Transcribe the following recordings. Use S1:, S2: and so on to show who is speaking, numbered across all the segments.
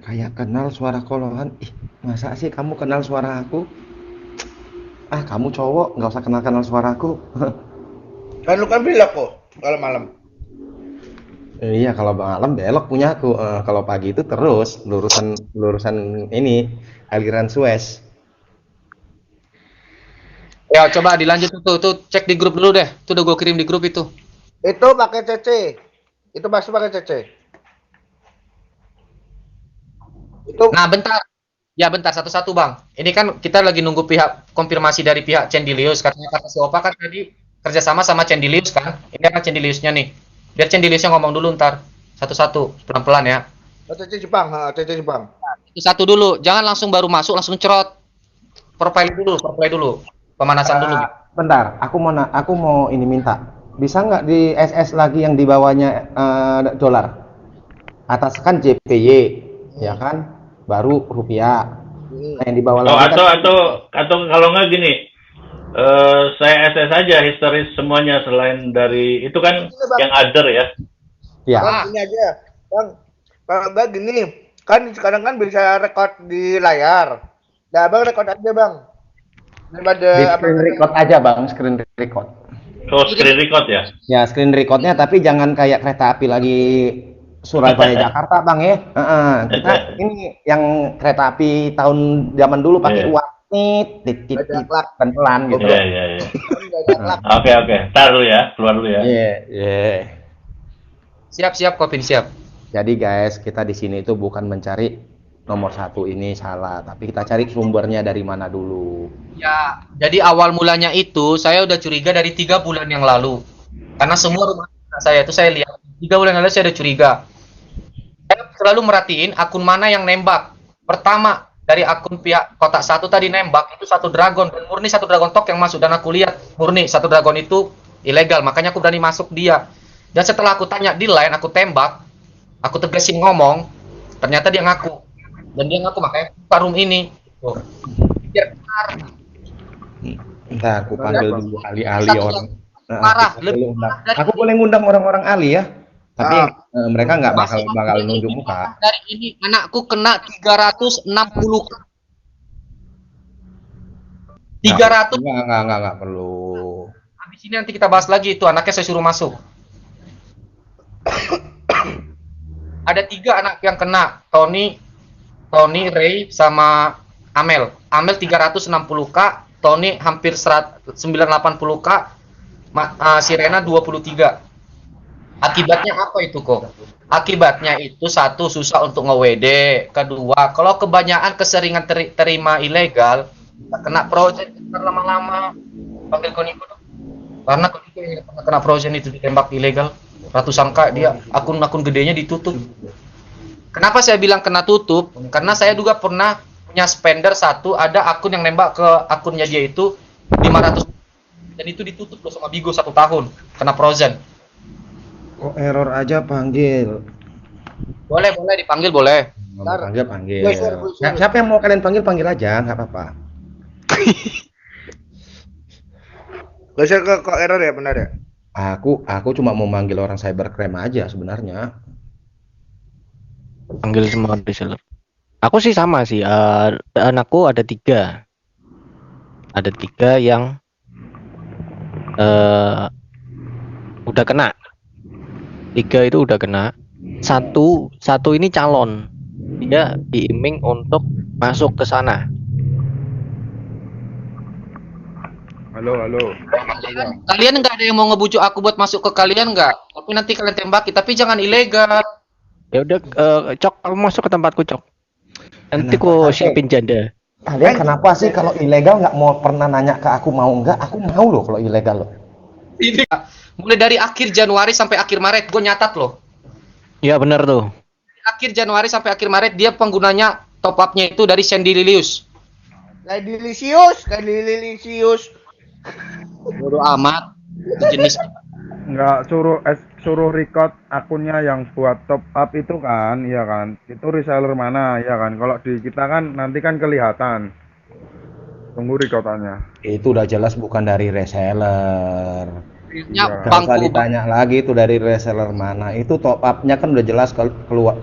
S1: Kayak kenal suara kolohan. Ih, masa sih kamu kenal suara aku? Ah, kamu cowok, nggak usah kenal-kenal suaraku.
S2: Kan lu kan bilang kok kalau malam.
S1: Iya, kalau malam belok punya aku. Kalau pagi itu terus lurusan lurusan ini aliran Suez.
S3: Ya, coba dilanjut tuh cek di grup dulu deh. Tuh udah gue kirim di grup itu.
S2: Itu pakai CC. Itu pasti pakai CC. Itu
S3: Nah, bentar. Ya, bentar satu-satu, Bang. Ini kan kita lagi nunggu pihak konfirmasi dari pihak Cendilius. Katanya kata si Opa kan tadi kerjasama sama Cendilius kan. Ini kan Cendiliusnya nih. Biar Cendiliusnya ngomong dulu ntar. Satu-satu, pelan-pelan ya.
S2: CC Jepang, CC Jepang.
S3: Satu dulu, jangan langsung baru masuk langsung cerot. Profile dulu. Pemanasan dulu.
S1: Bentar, aku mau ini minta. Bisa nggak di SS lagi yang di bawahnya dolar? Atas kan JPY, ya kan? Baru rupiah. Nah, yang di bawah
S4: Oh,
S1: lagi kan
S4: atau kalau nggak gini, saya SS aja historis semuanya selain dari itu kan
S2: Ini, Bang.
S4: yang other ya.
S1: ya.
S2: Bang, ini aja. Bang, kalau enggak gini, kan sekarang kan bisa rekod di layar. Nah, Bang rekod aja, Bang. Daripada
S1: Di screen record aja, Bang, screen record.
S4: Oh, screen record ya.
S1: Ya, screen recordnya tapi jangan kayak kereta api lagi Surabaya Jakarta, Bang ya. Kita ini yang kereta api tahun zaman dulu pakai
S4: Iya.
S1: uang tit pelan gitu.
S4: Iya, iya, iya. Oke, oke. Tar dulu ya, keluar dulu ya.
S1: Iya, iya.
S3: Siap, Kopin, siap.
S1: Jadi guys, kita di sini itu bukan mencari nomor satu ini salah, tapi kita cari sumbernya dari mana dulu.
S3: Ya, jadi awal mulanya itu saya udah curiga dari 3 bulan yang lalu. Karena semua rumah tangga saya itu saya lihat 3 bulan yang lalu saya udah curiga. Saya selalu merhatiin akun mana yang nembak. Pertama dari akun pihak kotak satu tadi nembak itu satu dragon dan murni satu dragon tok yang masuk dan aku lihat murni satu dragon itu ilegal. Makanya aku berani masuk dia. Dan setelah aku tanya di line aku tembak, aku tegasin ngomong, ternyata dia ngaku. Dan dia ngaku makanya buka room ini. Tuh. Biar benar.
S1: Entah aku panggil dulu ahli-ahli
S3: Satu
S1: orang. Nah,
S3: parah,
S1: aku boleh
S3: lebih
S1: undang.
S3: parah dari
S1: Aku boleh ngundang orang-orang ahli ya, tapi mereka nggak bakal
S3: masih
S1: bakal
S3: lebih
S1: nunjuk muka.
S3: parah dari ini. Anakku kena 360 300.
S1: Nggak perlu.
S3: Habis ini nanti kita bahas lagi itu anaknya saya suruh masuk. Ada 3 anak yang kena, Tony, Ray sama Amel. Amel 360k, Tony hampir 980k, Sirena 23. Akibatnya apa itu kok? Akibatnya itu satu susah untuk nge-WD, kedua kalau kebanyakan keseringan terima ilegal, kena project lama-lama. Panggil Koniko dong. Karena Koniko yang pernah kena project itu ditembak ilegal, ratusan k dia, akun-akun gedenya ditutup. Kenapa saya bilang kena tutup? Karena saya juga pernah punya spender satu, ada akun yang nembak ke akunnya dia itu 500 dan itu ditutup loh sama Bigo 1 tahun kena frozen.
S1: Kok error aja panggil?
S3: Boleh dipanggil boleh.
S1: Mau panggil panggil.
S2: Gue share.
S1: Siapa yang mau kalian panggil panggil aja, nggak apa-apa.
S2: Geser ke kok error ya, benar ya?
S1: Aku cuma mau manggil orang cybercrime aja sebenarnya.
S5: Panggil semua reseller. Aku sih sama sih. Anakku ada 3. Ada 3 yang udah kena. 3 itu udah kena. Satu ini calon. Dia diiming untuk masuk ke sana.
S2: Halo.
S3: Kalian nggak ada yang mau ngebujuk aku buat masuk ke kalian nggak? Tapi nanti kalian tembaki, tapi jangan ilegal.
S5: Ya udah, Cok, kamu masuk ke tempatku, Cok. Nanti
S1: Kenapa?
S5: ku siapin janda.
S1: Kalian kenapa sih kalau ilegal nggak mau pernah nanya ke aku mau nggak? Aku mau loh kalau ilegal loh.
S3: Ini mulai dari akhir Januari sampai akhir Maret, gue nyatat loh.
S5: Iya benar tuh.
S3: Akhir Januari sampai akhir Maret dia penggunanya top up-nya itu dari Sandy Lilius.
S2: Kayak delicious.
S3: Bodoh amat. Itu jenis
S6: Nggak suruh record akunnya yang buat top up itu kan, iya kan? Itu reseller mana, ya kan? Kalau di kita kan nanti kan kelihatan. Tunggu recordannya.
S1: Itu udah jelas bukan dari reseller.
S3: Akhirnya
S6: Iya.
S1: Gak usah
S3: bangku
S1: ditanya lagi itu dari reseller mana. Itu top up-nya kan udah jelas keluar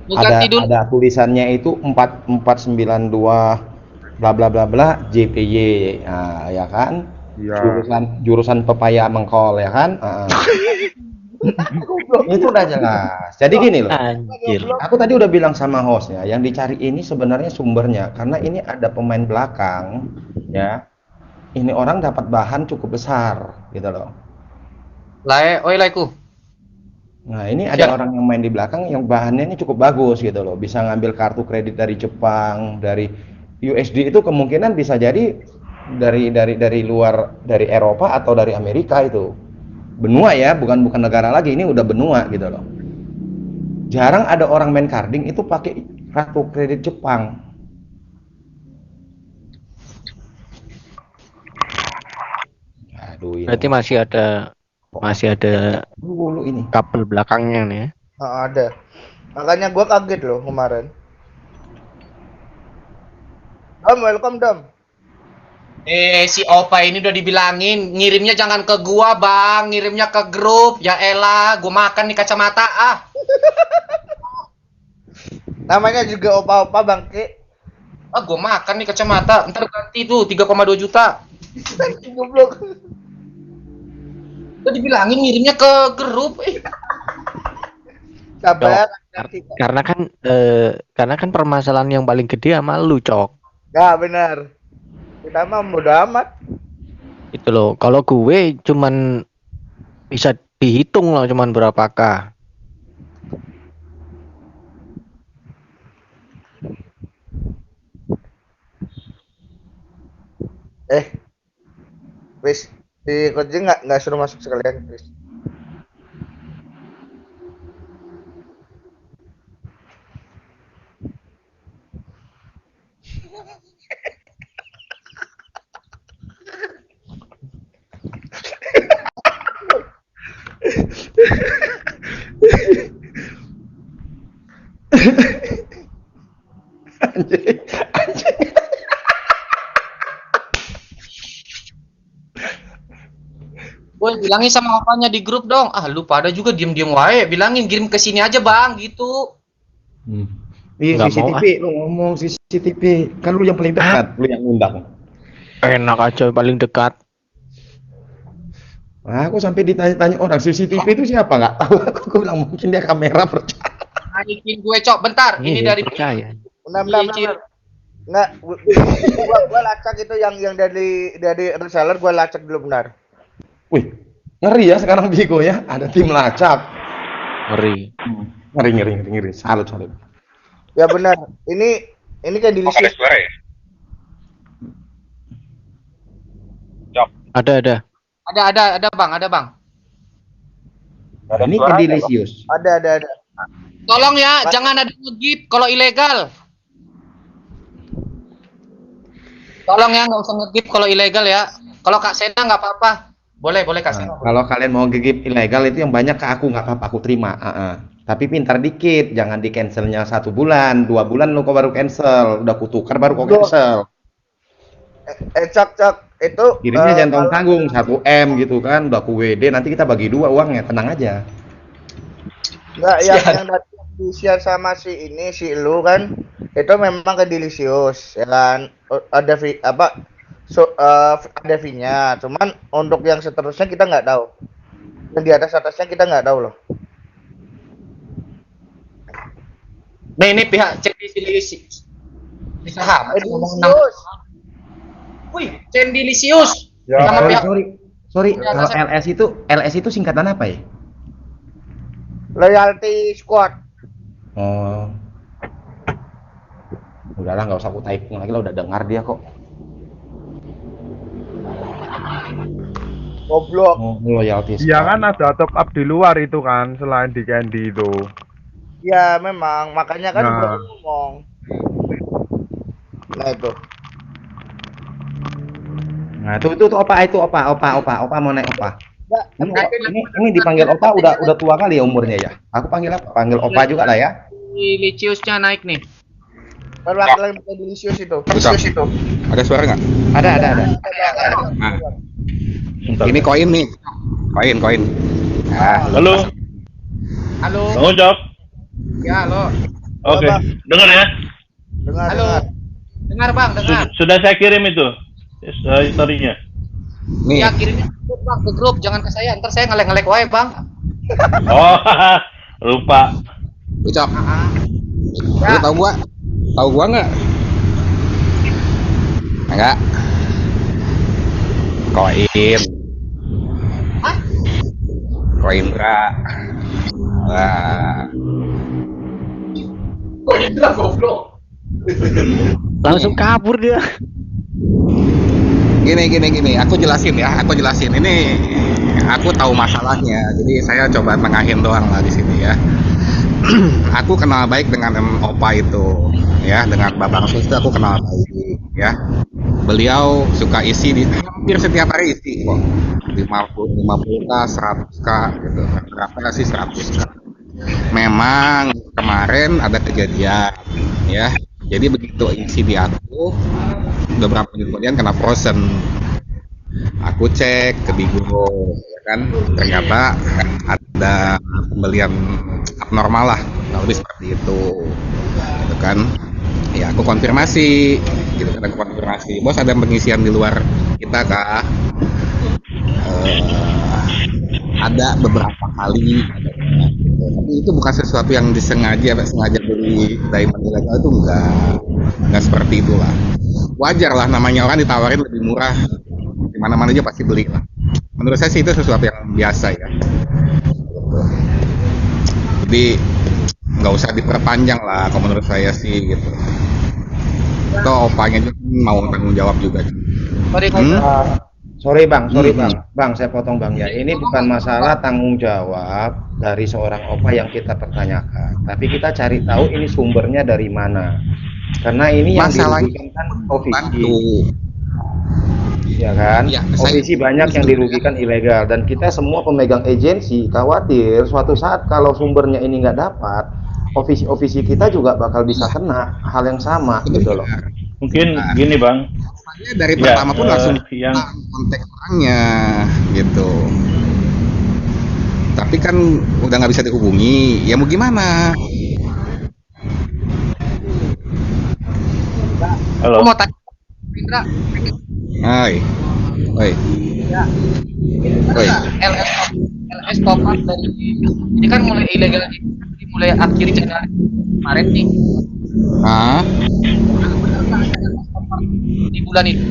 S3: Mau
S1: ada
S3: ganti dulu.
S1: tulisannya itu 4492 bla bla bla bla JPY. Nah, ya kan?
S6: Iya.
S1: Jurusan pepaya mengkol ya kan? Itu udah jelas. Jadi gini loh.
S5: Anjir.
S1: Aku tadi udah bilang sama hostnya, yang dicari ini sebenarnya sumbernya, karena ini ada pemain belakang, ya. Ini orang dapat bahan cukup besar, gitu loh.
S3: Lae, oi laiku.
S1: Nah, ini ada
S3: Siap.
S1: orang yang main di belakang yang bahannya ini cukup bagus, gitu loh. Bisa ngambil kartu kredit dari Jepang, dari USD itu kemungkinan bisa jadi dari luar, dari Eropa atau dari Amerika itu. Benua ya, bukan negara lagi, ini udah benua gitu loh. Jarang ada orang main carding itu pakai kartu kredit Jepang. Aduh, ini
S5: Berarti masih ada
S1: dulu ini.
S5: kabel belakangnya nih ya.
S2: Ada. Makanya gua kaget loh kemarin. Dom, welcome Dom.
S3: Si Opa ini udah dibilangin ngirimnya jangan ke gua, Bang, ngirimnya ke grup. Ya elah, gua makan nih kacamata ah.
S2: Namanya juga opa-opa bangke.
S3: Ah, gua makan nih kacamata. Ntar ganti tuh 3,2 juta.
S2: Goblok.
S3: Udah dibilangin ngirimnya ke grup.
S2: Sabar.
S5: Karena kan permasalahan yang paling gede sama lu, Cok.
S2: Ya benar. Kita mah bodo amat.
S5: Itu loh. Kalau gue cuman bisa dihitung loh cuman berapa K.
S2: Wis, si coaching nggak suruh masuk sekalian, Chris.
S1: Anjing, anjing.
S3: Woi, bilangin sama apanya di grup dong. Ah, lu pada juga diem-diem wae. Bilangin kirim ke sini aja, Bang, gitu.
S1: Iya,
S5: Nggak
S1: CCTV, lu ngomong CCTV. Kan lu yang paling dekat, lu yang undang.
S5: Enak aja paling dekat.
S1: Nah, aku sampai ditanya-tanya orang CCTV itu siapa, nggak tahu. Aku bilang mungkin dia kamera percaya.
S3: Naikin gue, Cok. Bentar, ini
S5: Iya,
S3: dari
S5: percaya.
S2: Benar. Nggak, gua lacak itu yang dari reseller gua lacak dulu benar.
S1: Wih, ngeri ya sekarang Bigo ya. Ada tim lacak.
S5: Ngeri.
S1: Ngeri. Salut.
S2: Ya benar. Ini kayak delicious.
S5: Ada.
S3: ada, Bang, ada, Bang.
S1: Nah, ini kan delicious.
S2: Ada.
S3: Tolong ya, jangan ada ngegip kalau ilegal. Tolong ya, nggak usah ngegip kalau ilegal ya. Kalau Kak Sena nggak apa-apa. Boleh Kak Sena.
S1: Nah, kalau kalian mau gigip ilegal itu yang banyak ke aku, nggak apa-apa, aku terima. Tapi pintar dikit, jangan di cancelnya 1 bulan, 2 bulan lu kok baru cancel, udah kutukar baru kok cancel.
S2: Cok itu
S1: Kirimnya jangan tanggung 1 M gitu kan, udah aku WD, nanti kita bagi 2 uangnya, tenang aja.
S2: nggak yang di share sama si lu kan itu memang ke delicious ya kan. Ada ada fee-nya, cuman untuk yang seterusnya kita nggak tahu. Yang di atasnya kita nggak tahu loh.
S3: Nih, ini pihak Cendilisius. Bisa
S2: Delicious.
S3: Wih, Cendilisius.
S6: Ya,
S3: Sama pihak
S1: Sorry,
S3: Ya,
S1: kalau
S3: saya-
S1: LS itu singkatan apa ya?
S2: Loyalty Squad.
S1: Oh. Udahlah, nggak usah aku typing lagi lah, udah dengar dia kok.
S2: Goblok.
S1: Oh, loyalty.
S6: Iya kan ada top up di luar itu kan selain di Candy itu.
S2: Ya memang, makanya kan
S6: Nah.
S2: gua ngomong. Nah itu.
S1: Nah, itu opa mau naik opa.
S2: Nggak,
S1: Ini dipanggil opa udah tua kali ya umurnya ya. Aku panggil apa? Panggil opa juga lah ya.
S3: Deliciusnya naik nih.
S2: perwakilan delicious itu.
S7: Ada suara nggak?
S1: Ada.
S7: Nah,
S4: Bentar.
S7: Ini koin nih. Koin. Nah,
S4: Halo,
S3: Halo.
S4: Bang Ucok.
S3: Ya, halo.
S4: Oke,
S2: Bang.
S4: dengar ya.
S2: Dengar,
S3: Halo.
S2: dengar.
S3: Dengar, Bang, dengar.
S4: Sudah saya kirim itu historinya.
S7: nih.
S3: Ya, kirimnya ke grup, Bang, ke grup, jangan ke saya. Ntar saya ngelek-ngelek wae, Bang.
S4: Oh, lupa.
S7: Ucap. Lu
S3: Ya.
S7: tahu gua? Tahu gua nggak? Enggak. Koin.
S3: Hah?
S7: Koin Indra. Wah.
S3: Kok Indra goblok?
S5: Langsung kabur dia.
S7: Gini. Aku jelasin ya. Ini aku tahu masalahnya. Jadi saya coba tengahin doang lah di sini ya. Aku kenal baik dengan Opa itu, ya, dengan Babang Sus itu aku kenal baik, ya. Beliau suka isi di hampir setiap hari isi kok. 50k, 100k gitu. Berapa sih 100k? Memang kemarin ada kejadian, ya. Jadi begitu isi di aku, beberapa menit kemudian kena frozen. Aku cek ke Bigo, ya kan, ternyata ada pembelian abnormal lah, kurang lebih seperti itu, gitu kan. Ya aku konfirmasi, gitu kan, bos ada pengisian di luar kita kah? Ada beberapa kali, gitu. Tapi itu bukan sesuatu yang sengaja beli diamond ilegal, itu enggak seperti itulah. Wajar lah, namanya orang ditawarin lebih murah, di mana-mana aja pasti beli lah. Menurut saya sih itu sesuatu yang biasa ya. Jadi nggak usah diperpanjang lah kalau menurut saya sih gitu. Itu opanya juga mau tanggung jawab juga.
S3: Sorry,
S1: Sorry bang,
S7: Hmm.
S1: bang saya potong bang ya. Ini bukan masalah tanggung jawab dari seorang opa yang kita pertanyakan, tapi kita cari tahu ini sumbernya dari mana. Karena ini yang
S7: Masalahnya
S1: dirugikan kan ofisi,
S7: bantu.
S1: ya kan?
S7: Ya,
S1: Ofisi banyak yang dirugikan ilegal dan kita semua pemegang agensi khawatir suatu saat kalau sumbernya ini nggak dapat, ofisi kita juga bakal bisa kena hal yang sama gitu loh.
S4: Mungkin gini Bang.
S7: Saya dari
S4: Ya,
S7: pertama pun langsung
S4: yang
S7: kontak orangnya gitu. Tapi kan udah nggak bisa dihubungi, ya mau gimana?
S4: halo.
S3: Aku mau tanya, Indra,
S7: Hai, oi,
S3: ya,
S7: oi.
S3: LS top up dari ini kan mulai ilegal mulai akhir Januari kemarin nih.
S7: Ah,
S3: Di bulan itu.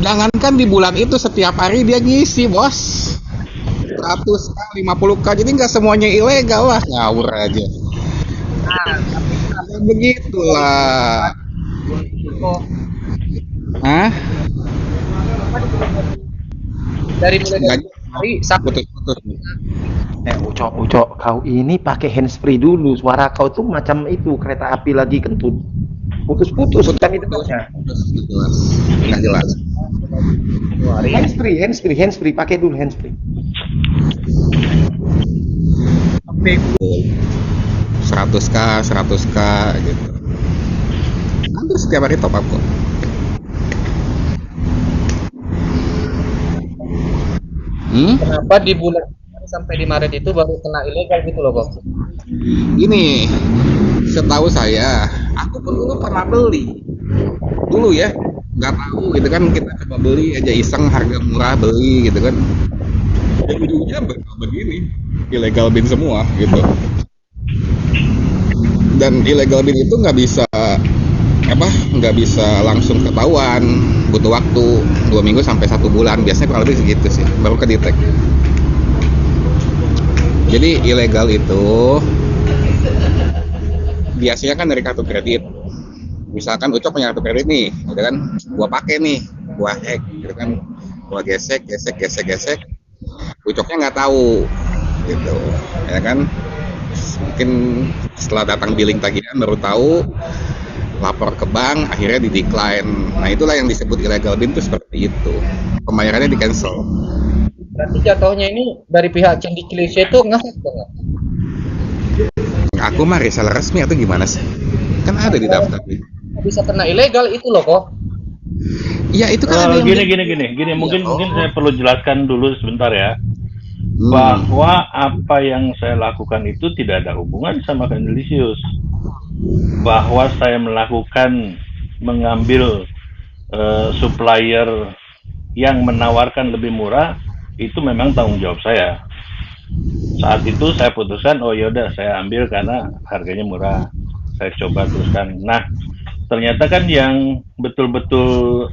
S7: jangankan di bulan itu setiap hari dia ngisi bos. 100k, 50k, jadi nggak semuanya ilegal lah, ngawur aja.
S3: Nah,
S7: Ya, begitulah.
S3: kok
S7: Hah?
S3: dari mulai
S7: Nggak,
S3: hari sampai
S7: putus-putus.
S1: Ucok, kau ini pakai handsfree dulu. Suara kau tuh macam itu kereta api lagi kentut. Putus-putus kan itu maksudnya.
S7: Nggak jelas.
S1: Handsfree, pakai dulu handsfree.
S7: 100k gitu. Hampir setiap hari top up kok.
S3: kenapa di bulan sampai di Maret itu baru kena ilegal gitu loh, Bang?
S7: Ini setahu saya, aku pun dulu pernah beli. Dulu ya, nggak tahu gitu kan, kita coba beli aja iseng, harga murah beli gitu kan. Dan ujungnya begini, illegal bin semua gitu. Dan illegal bin itu nggak bisa langsung ketahuan, butuh waktu 2 minggu sampai 1 bulan, biasanya kurang lebih segitu sih baru kedetek. Jadi ilegal itu biasanya kan dari kartu kredit. Misalkan Ucok punya kartu kredit nih, udah kan, gua pakai nih, gua hack gitu kan, gua gesek, Ucoknya nggak tahu gitu, ya kan. Mungkin setelah datang billing tagihan baru tahu, lapor ke bank, akhirnya di decline. Nah itulah yang disebut illegal bin, itu seperti itu, pembayarannya di cancel.
S3: Berarti jatuhnya ini dari pihak Candi Kilese itu ngehack banget.
S7: Aku mah reseller resmi atau gimana sih? Kan ada di daftar.
S3: Bisa kena ilegal itu loh kok.
S7: Ya itu kan ada yang
S4: Gini. Mungkin saya perlu jelaskan dulu sebentar ya. Bahwa apa yang saya lakukan itu tidak ada hubungan sama Candelicious. Bahwa saya mengambil supplier yang menawarkan lebih murah, itu memang tanggung jawab saya. Saat itu saya putuskan, oh yaudah saya ambil karena harganya murah. Saya coba teruskan. Nah, ternyata kan yang betul-betul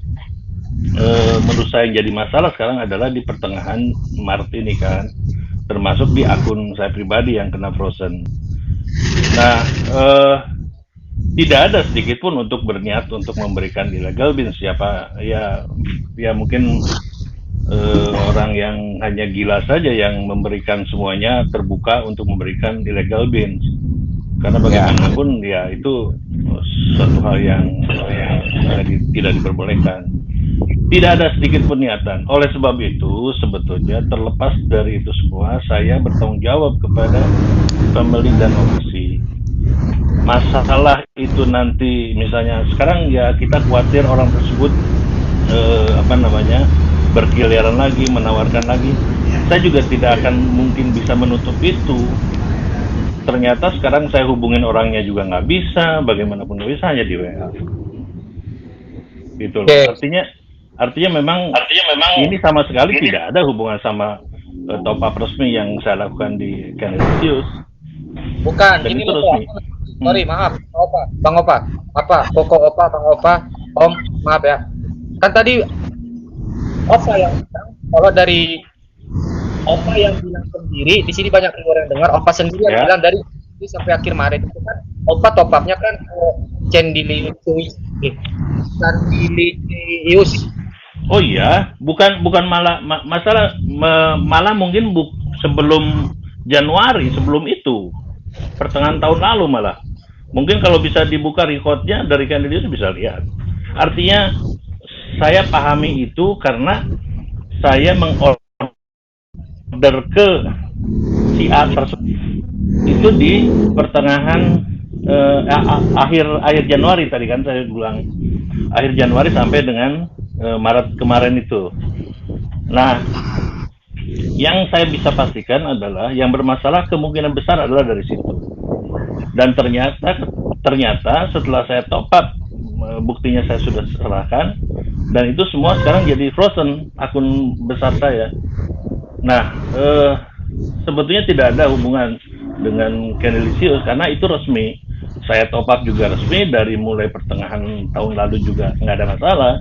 S4: menurut saya yang jadi masalah sekarang adalah di pertengahan Maret ini kan, termasuk di akun saya pribadi yang kena frozen. Nah, tidak ada sedikit pun untuk berniat untuk memberikan illegal beans. Siapa ya mungkin orang yang hanya gila saja yang memberikan semuanya terbuka untuk memberikan illegal beans. Karena bagaimanapun ya itu suatu hal yang tidak diperbolehkan. Tidak ada sedikit pun niatan. Oleh sebab itu, sebetulnya terlepas dari itu semua, saya bertanggung jawab kepada pembeli dan opsi. Masalah itu nanti, misalnya sekarang ya kita khawatir orang tersebut berkeliaran lagi, menawarkan lagi. Saya juga tidak akan mungkin bisa menutup itu. Ternyata sekarang saya hubungin orangnya juga nggak bisa, bagaimanapun nggak bisa, hanya di WA. Gitu loh. Artinya memang ini sama sekali tidak ada hubungan sama top up resmi yang saya lakukan di Candelicious.
S3: Bukan,
S4: Dan
S3: ini
S4: itu
S3: loh.
S4: resmi.
S3: Sorry, maaf, Bang Opa. Koko Opa, Bang Opa, Om, maaf ya. Kan tadi Opa yang bilang, kalau dari Opa yang bilang sendiri, di sini banyak orang yang dengar, Opa sendiri yang bilang dari sampai akhir Maret itu kan, Opa top up-nya kan Candelicious.
S4: Oh iya, bukan malah malah mungkin sebelum Januari, sebelum itu pertengahan tahun lalu malah. Mungkin kalau bisa dibuka recordnya dari Candelicious bisa lihat. Artinya saya pahami itu karena saya mengorder ke si A tersebut itu di pertengahan akhir Januari tadi kan saya bilang, akhir Januari sampai dengan Maret kemarin itu. Nah, yang saya bisa pastikan adalah yang bermasalah kemungkinan besar adalah dari situ. Dan ternyata setelah saya top up, buktinya saya sudah serahkan, dan itu semua sekarang jadi frozen akun besar saya. Nah, sebetulnya tidak ada hubungan dengan Candelicious karena itu resmi. Saya top up juga resmi dari mulai pertengahan tahun lalu juga nggak ada masalah,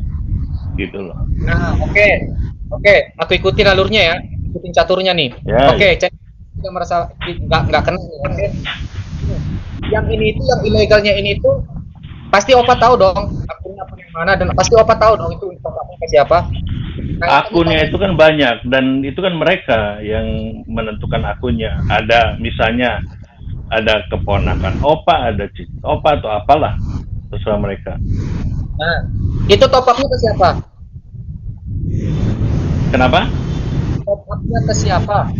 S4: gitu loh.
S3: Nah, oke, aku ikutin alurnya ya, ikutin caturnya nih.
S4: Ya,
S3: Saya merasa nggak kena. Okay. Yang ini itu, yang ilegalnya ini itu pasti Opa tahu dong akunnya apa yang mana, dan pasti Opa tahu dong itu akunnya ke siapa. Nah,
S4: akunnya itu kan banyak dan itu kan mereka yang menentukan akunnya. Ada misalnya ada keponakan Opa, ada cici Opa atau apalah, terserah mereka.
S3: Nah, itu top up-nya ke siapa?
S4: Kenapa?
S3: Top up-nya ke siapa?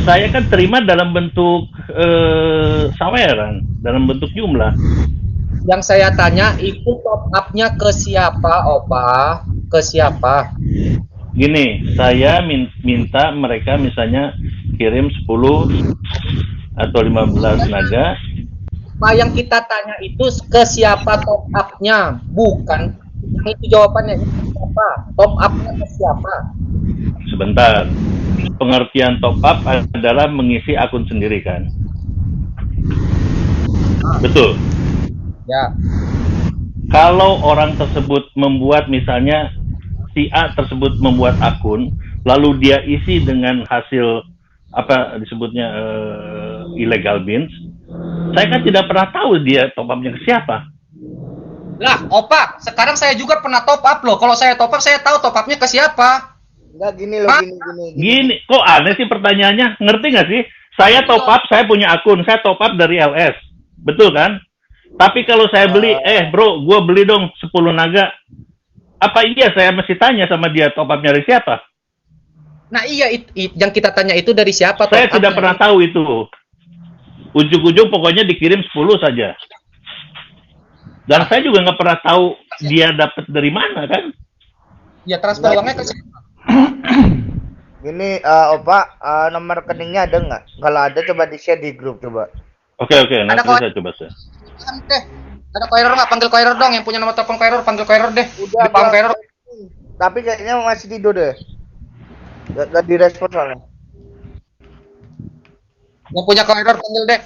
S4: Saya kan terima dalam bentuk saweran, dalam bentuk jumlah.
S3: Yang saya tanya itu top up-nya ke siapa, Opa? Ke siapa?
S4: Gini, saya minta mereka misalnya kirim 10 atau 15 naga.
S3: Apa yang kita tanya itu ke siapa top up-nya? Bukan. Itu jawabannya. Siapa? Top up-nya ke siapa?
S4: Sebentar. Pengertian top up adalah mengisi akun sendiri kan? Betul.
S3: Ya.
S4: Kalau orang tersebut membuat, misalnya si A tersebut membuat akun, lalu dia isi dengan hasil apa disebutnya illegal beans, saya kan tidak pernah tahu dia top up-nya ke siapa.
S3: Lah, Opa, sekarang saya juga pernah top up loh. Kalau saya top up, saya tahu top up-nya ke siapa.
S2: Enggak gini loh,
S4: Gini, kok aneh sih pertanyaannya? Ngerti nggak sih? Saya top up, saya punya akun, saya top up dari LS, betul kan? Tapi kalau saya beli, bro, gue beli dong 10 naga. Apa iya saya mesti tanya sama dia top up-nya dari siapa?
S3: Nah iya, yang kita tanya itu dari siapa?
S4: Saya tidak pernah tahu itu. Ujung-ujung pokoknya dikirim 10 saja. Dan saya juga nggak pernah tahu dia dapat dari mana kan.
S3: Ya transfer uangnya ke siapa?
S2: Gini, Opa, nomor rekeningnya ada nggak? Kalau ada coba di-share di grup coba.
S4: Oke, nanti
S3: Ada
S4: saya coba saya.
S3: Deh. Ada koeror nggak? Panggil koeror dong. Yang punya nomor telepon koeror, panggil koeror deh.
S2: Udah,
S3: Di paham koeror.
S2: tapi kayaknya masih tidur deh. Gak direspon soalnya.
S3: Yang punya koeror panggil deh.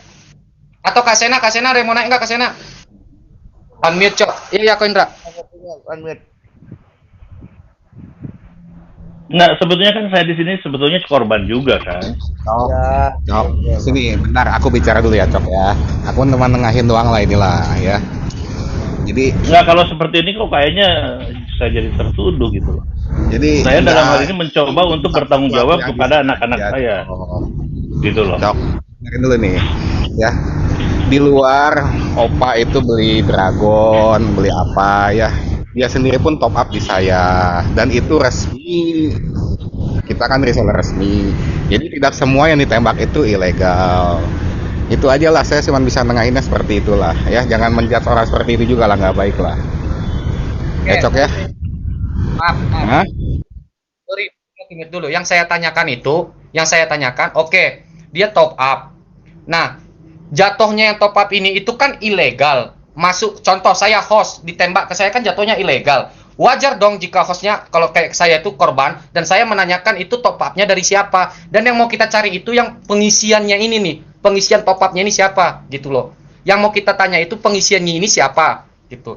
S3: Atau Kak Sena ada yang mau naik nggak Kak Sena? Unmute cok. Iya Ko Indra.
S2: Unmute.
S4: Nggak, sebetulnya kan saya di sini sebetulnya korban juga kan.
S2: Ya.
S7: Cok, sini bentar aku bicara dulu ya Cok ya. Aku cuma nengahin doang lah inilah ya. Jadi
S4: Nggak, kalau seperti ini kok kayaknya saya jadi tertuduh gitu loh.
S7: jadi
S4: Saya dalam hal
S7: enggak-
S4: ini mencoba untuk bertanggung jawab kepada anak-anak
S7: Ya,
S4: saya,
S7: Cok.
S4: gitu loh.
S7: Cok, dengerin dulu nih ya. Di luar Opa itu beli Dragon, beli apa ya. Dia sendiri pun top up di saya dan itu resmi. Kita kan reseller resmi. Jadi tidak semua yang ditembak itu ilegal. Itu aja lah, saya cuma bisa nengahinnya seperti itulah ya. Jangan menjudge orang seperti itu juga lah, nggak baik lah. Ya Cok ya.
S3: Maaf.
S7: Hah?
S3: Sorry, ingat dulu. Yang saya tanyakan, oke, dia top up. Nah, jatuhnya yang top up ini itu kan ilegal. Masuk, contoh saya host, ditembak ke saya kan jatuhnya ilegal. Wajar dong jika hostnya, kalau kayak saya itu korban, dan saya menanyakan itu top up-nya dari siapa. Dan yang mau kita cari itu yang pengisiannya ini nih. Pengisian top up-nya ini siapa, gitu loh. Yang mau kita tanya itu pengisiannya ini siapa, gitu.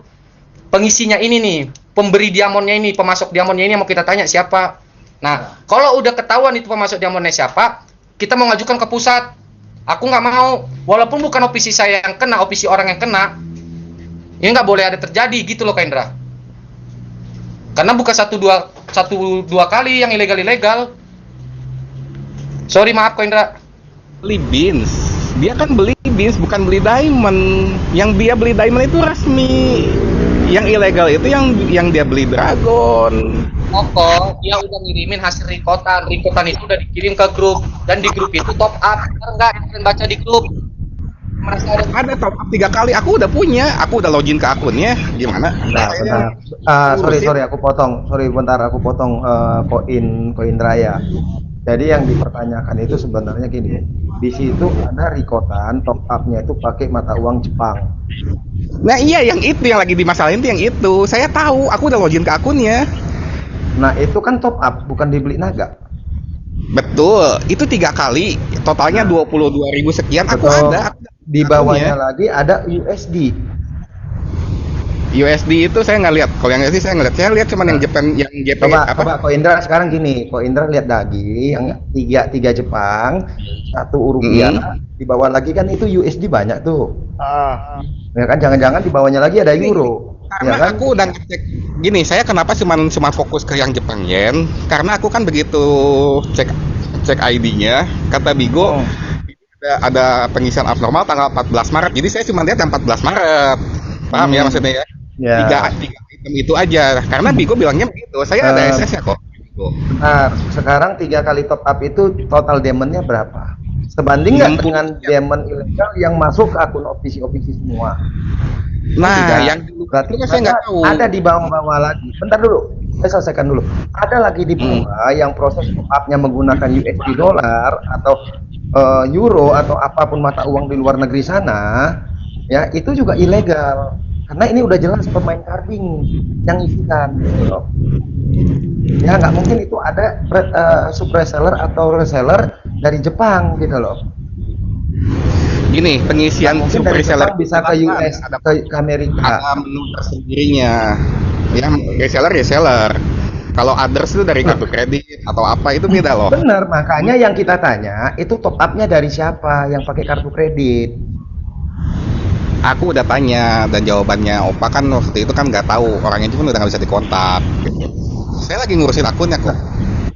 S3: Pengisinya ini nih, pemberi diamonnya ini, pemasok diamonnya ini yang mau kita tanya siapa. Nah, kalau udah ketahuan itu pemasok diamonnya siapa, kita mau ngajukan ke pusat. Aku nggak mau, walaupun bukan opisi saya yang kena, opisi orang yang kena. Ini nggak boleh ada terjadi gitu loh Kak Indra. Karena bukan satu dua kali yang ilegal. Sorry maaf Kak Indra.
S7: Beli beans. Dia kan beli beans bukan beli diamond. Yang dia beli diamond itu resmi. Yang ilegal itu yang dia beli Dragon.
S3: Dia udah ngirimin hasil rekotan. Rekotan itu udah dikirim ke grup dan di grup itu top up. Benar nggak yang baca di grup? Merasa
S7: Ada top up 3 kali. Aku udah punya. Aku udah login ke akunnya. Gimana?
S1: Nah, bentar. Sorry aku potong. Sorry bentar aku potong koin Raya. Jadi yang dipertanyakan itu sebenarnya gini. Di situ ada rekotan top up-nya itu pakai mata uang Jepang.
S7: Nah iya yang itu yang lagi dimasalahin itu yang itu. Saya tahu. Aku udah login ke akunnya.
S1: Nah, itu kan top up, bukan dibeli naga.
S7: Betul. Itu 3 kali. Totalnya 22.000 sekian. Aku
S1: Betul.
S7: ada.
S1: Di bawahnya lagi ada USD.
S7: USD itu saya nggak lihat. Kalau yang USD saya nggak lihat. Saya lihat cuma yang Jepang, yang JP
S1: Coba Ko Indra sekarang gini, Ko Indra lihat lagi yang tiga Jepang, 1 rupiah. Di bawah lagi kan itu USD banyak tuh. Ya kan, jangan-jangan di bawahnya lagi ada euro.
S7: Karena
S1: Ya kan?
S7: aku udah ngecek gini, saya kenapa cuma fokus ke yang Jepang yen? Karena aku kan begitu cek ID-nya, kata Bigo ada pengisian abnormal tanggal 14 Maret. Jadi saya cuma lihat yang 14 Maret. Paham ya maksudnya ya?
S1: Ya.
S7: Tiga item itu aja. Karena Bigo bilangnya begitu. Saya ada SS-nya kok.
S1: Nah, sekarang 3 kali top up itu total diamondnya berapa? Sebanding nggak
S7: 60.
S1: dengan diamond ilegal yang masuk ke akun opisi semua?
S7: Nah,
S1: Tidak.
S7: yang dulu
S1: Berarti
S7: itu saya nggak tahu.
S1: ada di bawah-bawah lagi. Bentar dulu, saya selesaikan dulu. Ada lagi di bawah yang proses top up-nya menggunakan USD dolar atau euro atau apapun mata uang di luar negeri sana, ya itu juga ilegal. Karena ini udah jelas pemain carding yang isikan, gitu loh. Ya nggak mungkin itu ada sub reseller atau reseller dari Jepang gitu loh.
S7: Gini, pengisian
S1: Mungkin
S7: super
S1: dari
S7: reseller
S1: Jepang bisa ke US, ke Amerika.
S7: ada menu tersendirinya. Ya, reseller. Kalau others itu dari kartu kredit atau apa itu beda loh.
S1: Bener, makanya yang kita tanya itu top up-nya dari siapa yang pakai kartu kredit.
S7: Aku udah tanya dan jawabannya Opa kan waktu itu kan nggak tahu, orangnya itu kan udah nggak bisa dikontak. Gitu. Saya lagi ngurusin akunnya kok.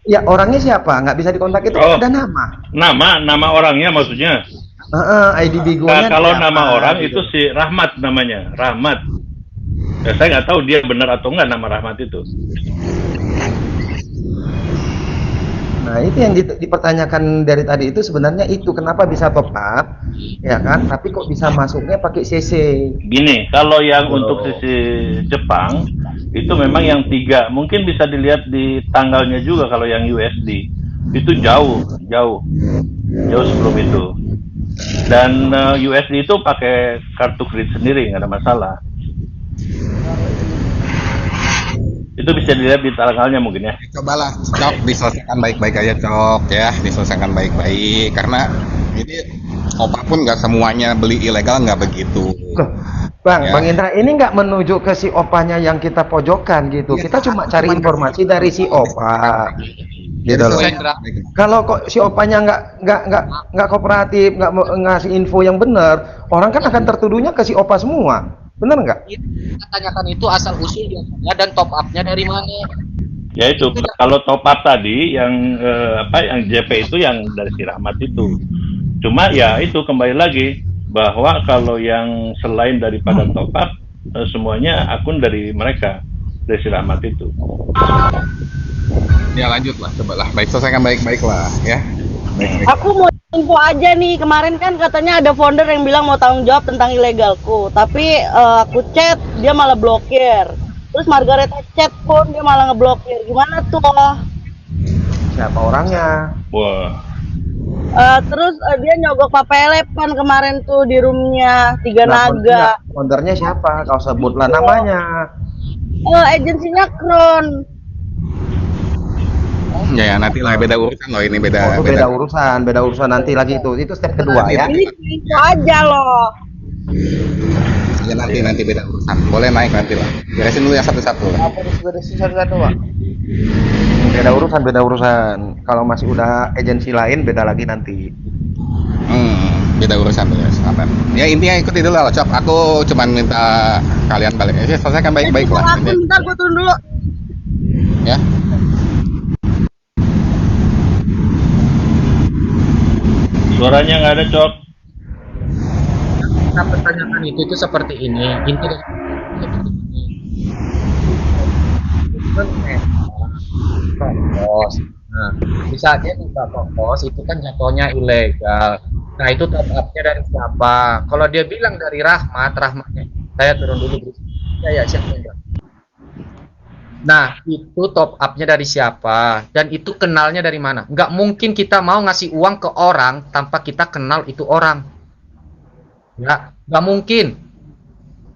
S1: Ya orangnya siapa? Nggak bisa dikontak itu
S4: Oh.
S1: ada nama.
S4: Nama orangnya maksudnya.
S1: ID Bigo-nya.
S4: Kalau
S1: siapa,
S4: nama orang
S1: gitu.
S4: itu si Rahmat namanya, Rahmat. Ya, saya nggak tahu dia benar atau nggak nama Rahmat itu.
S1: Nah, itu yang dipertanyakan dari tadi itu sebenarnya itu kenapa bisa top up, ya kan? Tapi kok bisa masuknya pakai CC?
S4: Gini, kalau yang untuk sisi Jepang itu memang yang 3, mungkin bisa dilihat di tanggalnya juga. Kalau yang USD itu jauh sebelum itu. Dan USD itu pakai kartu kredit sendiri, nggak ada masalah. Itu bisa dilihat di tanggalnya mungkin ya.
S7: Cobalah, Cok, diselesaikan baik-baik aja, Cok, ya, diselesaikan baik-baik, karena ini opa pun nggak semuanya beli ilegal, nggak begitu.
S1: Loh, Bang,
S7: Ya.
S1: Bang Indra ini nggak menuju ke si opanya yang kita pojokan gitu.
S7: Ya,
S1: Kita cuma cari informasi dari si opa. Gitu loh. Kalau kok si opanya nggak kooperatif, nggak ngasih info yang benar, orang kan akan tertuduhnya ke si opa semua. Bener nggak?
S3: Kita tanyakan itu asal usulnya dan top up-nya dari mana.
S4: Ya itu, kalau top up tadi yang yang JP itu yang dari si Rahmat itu. Cuma ya itu kembali lagi bahwa kalau yang selain daripada top up semuanya akun dari mereka, dari si Rahmat itu.
S7: Ya lanjutlah, cobalah, baik, selesaikan baik-baik lah, ya. Baik-baik.
S8: Aku mau info aja nih, kemarin kan katanya ada founder yang bilang mau tanggung jawab tentang ilegalku, tapi aku chat dia malah blokir. Terus Margareta chat pun dia malah ngeblokir. Gimana tuh?
S1: Siapa orangnya?
S4: Wah,
S8: Terus dia nyogok Papelepan kemarin tuh di roomnya Tiga
S1: Nah,
S8: Naga.
S1: foundernya siapa? Kau sebutlah namanya.
S8: Agensinya Kron.
S7: Ya, nanti lah, beda urusan loh, ini
S1: Oh, itu beda urusan nanti lagi itu step kedua ya.
S8: Ini info aja loh.
S7: Ya, nanti beda urusan, boleh naik nanti lah, beresin dulu yang satu-satu.
S2: Apa beresin satu-satu, Pak?
S1: Beda urusan. Kalau masih udah agensi lain beda lagi nanti.
S7: Beda urusan ya, sabar. Ya intinya ikuti dulu lah, Cok. Aku cuman minta kalian balik aja, selesaikan baik-baik lah.
S8: Aku bentar, gue turun dulu.
S7: Ya.
S4: suaranya nggak ada, Cok.
S3: Kita pertanyakan itu seperti ini. Inti dari kos. Nah, misalnya minta kos itu kan jatuhnya ilegal. Nah, itu top up-nya dari siapa? Kalau dia bilang dari Rahmatnya. Saya turun dulu, Bro. Ya, siapa yang bilang? Nah, itu top up-nya dari siapa? Dan itu kenalnya dari mana? Nggak mungkin kita mau ngasih uang ke orang tanpa kita kenal itu orang. Ya, nggak mungkin.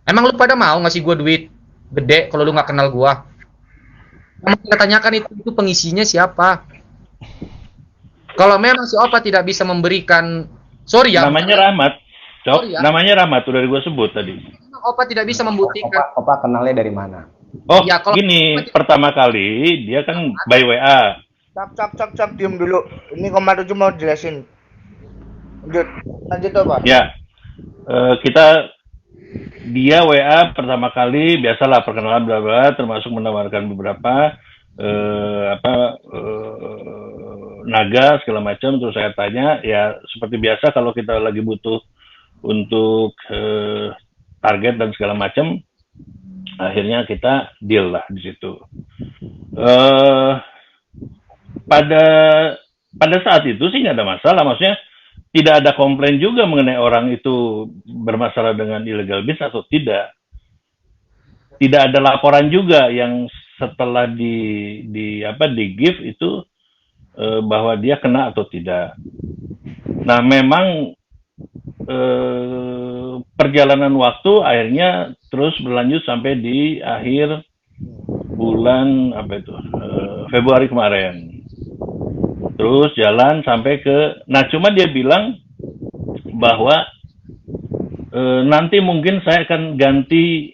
S3: Emang lu pada mau ngasih gua duit gede kalau lu nggak kenal gua? Yang kita tanyakan itu pengisinya siapa? Kalau memang si Opa tidak bisa memberikan, sorry ya.
S4: Namanya Rahmat, Cok.
S3: Sorry ya.
S4: Namanya Rahmat, udah gue sebut tadi.
S3: Opa tidak bisa membuktikan.
S1: Opa kenalnya dari mana?
S4: Oh,
S3: Ya, kalau-
S4: gini, pertama kali dia kan by WA.
S2: Cap, diem dulu. Ini Komando mau jelasin. Lanjut apa?
S4: Ya, dia WA pertama kali, biasalah perkenalan bla bla, termasuk menawarkan beberapa naga segala macam. Terus saya tanya, ya seperti biasa kalau kita lagi butuh untuk target dan segala macam, akhirnya kita deal lah di situ. Pada saat itu sih nggak ada masalah, maksudnya tidak ada komplain juga mengenai orang itu bermasalah dengan illegal business atau tidak. Tidak ada laporan juga yang setelah di give itu bahwa dia kena atau tidak. Nah, memang perjalanan waktu akhirnya terus berlanjut sampai di akhir bulan Februari kemarin. Terus jalan sampai nah cuma dia bilang bahwa nanti mungkin saya akan ganti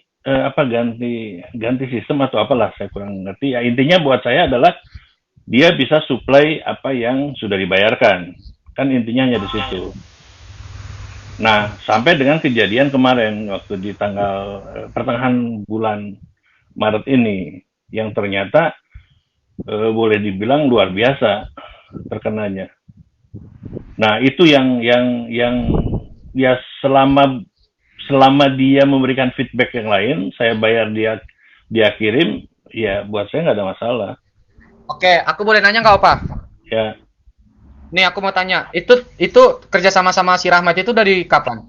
S4: ganti sistem atau apalah, saya kurang ngerti. Ya, intinya buat saya adalah dia bisa supply apa yang sudah dibayarkan. Kan intinya hanya di situ. Nah, sampai dengan kejadian kemarin waktu di tanggal pertengahan bulan Maret ini yang ternyata boleh dibilang luar biasa terkenanya. Nah, itu yang ya selama dia memberikan feedback yang lain, saya bayar dia kirim, ya buat saya nggak ada masalah.
S3: Oke, aku boleh nanya nggak, Opa?
S4: Ya,
S3: Nih aku mau tanya, itu kerja sama si Rahmat itu dari kapan?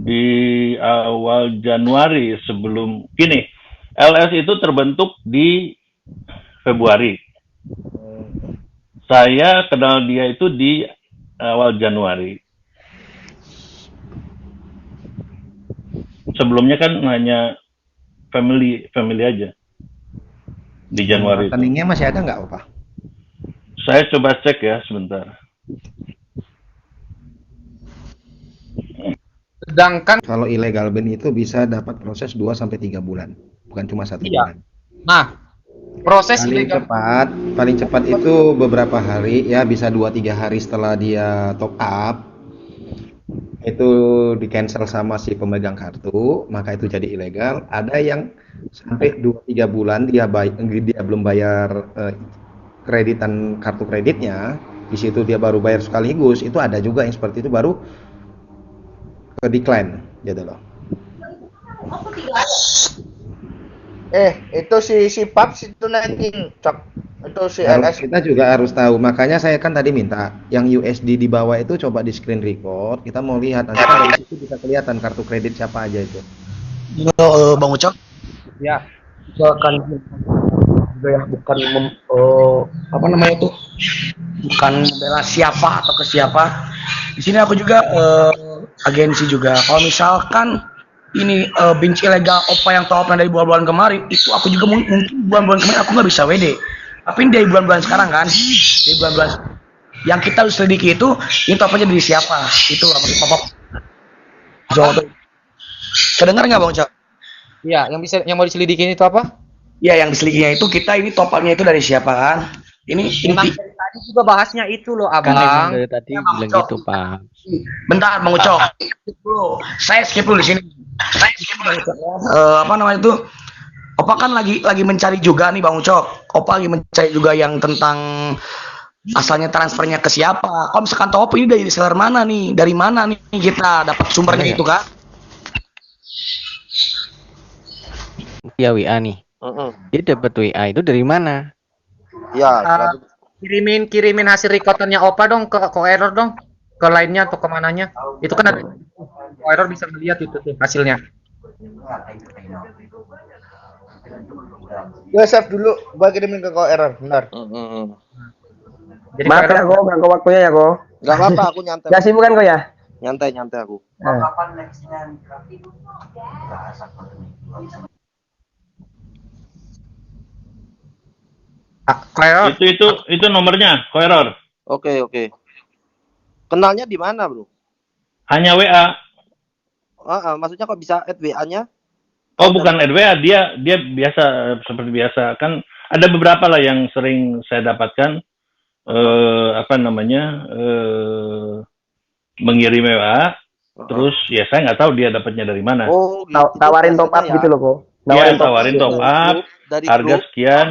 S4: di awal Januari sebelum gini, LS itu terbentuk di Februari. Saya kenal dia itu di awal Januari. Sebelumnya kan hanya family aja di Januari itu.
S1: Rekeningnya masih ada nggak, Opa?
S4: Saya coba cek ya sebentar.
S3: Sedangkan
S1: Kalau illegal ban itu bisa dapat proses 2 sampai 3 bulan, bukan cuma 1
S3: Iya.
S1: bulan.
S3: nah, proses
S1: Paling
S3: ilegal
S1: cepat, paling cepat itu beberapa hari, ya bisa 2-3 hari setelah dia top up, itu di cancel sama si pemegang kartu, maka itu jadi ilegal. Ada yang sampai 2-3 bulan dia belum bayar kreditan kartu kreditnya, di situ dia baru bayar sekaligus, itu ada juga yang seperti itu baru ke decline gitu loh.
S2: Itu si Paps itu nanti cok. Itu si LS.
S1: Kita juga harus tahu, makanya saya kan tadi minta yang USD di bawah itu coba di screen record, kita mau lihat nanti kan dari situ bisa kelihatan kartu kredit siapa aja itu.
S9: Bang Ucok,
S3: ya.
S9: misalkan juga ya bukan apa namanya itu, bukan membela siapa atau ke siapa. Di sini aku juga agensi juga. Kalau misalkan ini bench ilegal Opa yang top-nya dari bulan-bulan kemarin, itu aku juga mungkin bulan-bulan kemarin aku nggak bisa WD. Tapi dari bulan-bulan sekarang kan, dari bulan-bulan yang kita harus selidiki itu, ini top-nya dari siapa? Itu apa sih pop-up? Jawab. Kedengar nggak Bang Ucok?
S3: Iya, yang mau diselidikin itu apa?
S9: Ya, yang diselidikinya itu kita ini top-nya itu dari siapa kan? Ini
S3: Memang
S9: inti.
S3: dari tadi juga bahasnya itu loh,
S5: Kan emang
S3: Abang.
S5: dari tadi
S9: Ya, Bang
S5: bilang
S9: Ucok.
S5: gitu, Pak.
S9: Bentar, Bang Ucok. Skip dulu. Saya skip dulu di sini. Saya skip dulu. Apa namanya itu? Opa kan lagi mencari juga nih Bang Ucok. Opa lagi mencari juga yang tentang asalnya transfernya ke siapa. Kalau misalkan tahu Opa ini dari seller mana nih? Dari mana nih kita dapat sumbernya itu kan?
S5: Ya WA nih. Dia dapat WA itu dari mana?
S3: Ah, kirimin hasil recordannya Opa dong ke error dong, ke lainnya atau kemananya. Itu kan ada error bisa melihat itu tuh hasilnya.
S2: Gue save dulu, gua kirimin ke kau error, benar.
S3: Jadi
S10: Maaf
S3: Ko
S10: ya,
S3: error,
S10: Ko, ganggu waktunya ya, Ko.
S11: Nggak apa-apa, aku nyantai.
S10: Gak sibuk kan, Ko ya?
S11: Nyantai aku.
S3: Ko error.
S4: Itu nomornya, Koeror.
S11: Oke. Kenalnya di mana, Bro?
S4: Hanya WA.
S11: Maksudnya kok bisa add WA-nya?
S4: Oh, bukan WA, dia biasa seperti biasa. Kan ada beberapa lah yang sering saya dapatkan mengirim WA. Terus ya saya nggak tahu dia dapatnya dari mana.
S11: Oh, gitu.
S10: Tawarin top up
S11: Biasanya
S10: gitu loh, Ko.
S4: Dia tawarin top up,
S11: dari
S4: harga
S11: grup.
S4: sekian.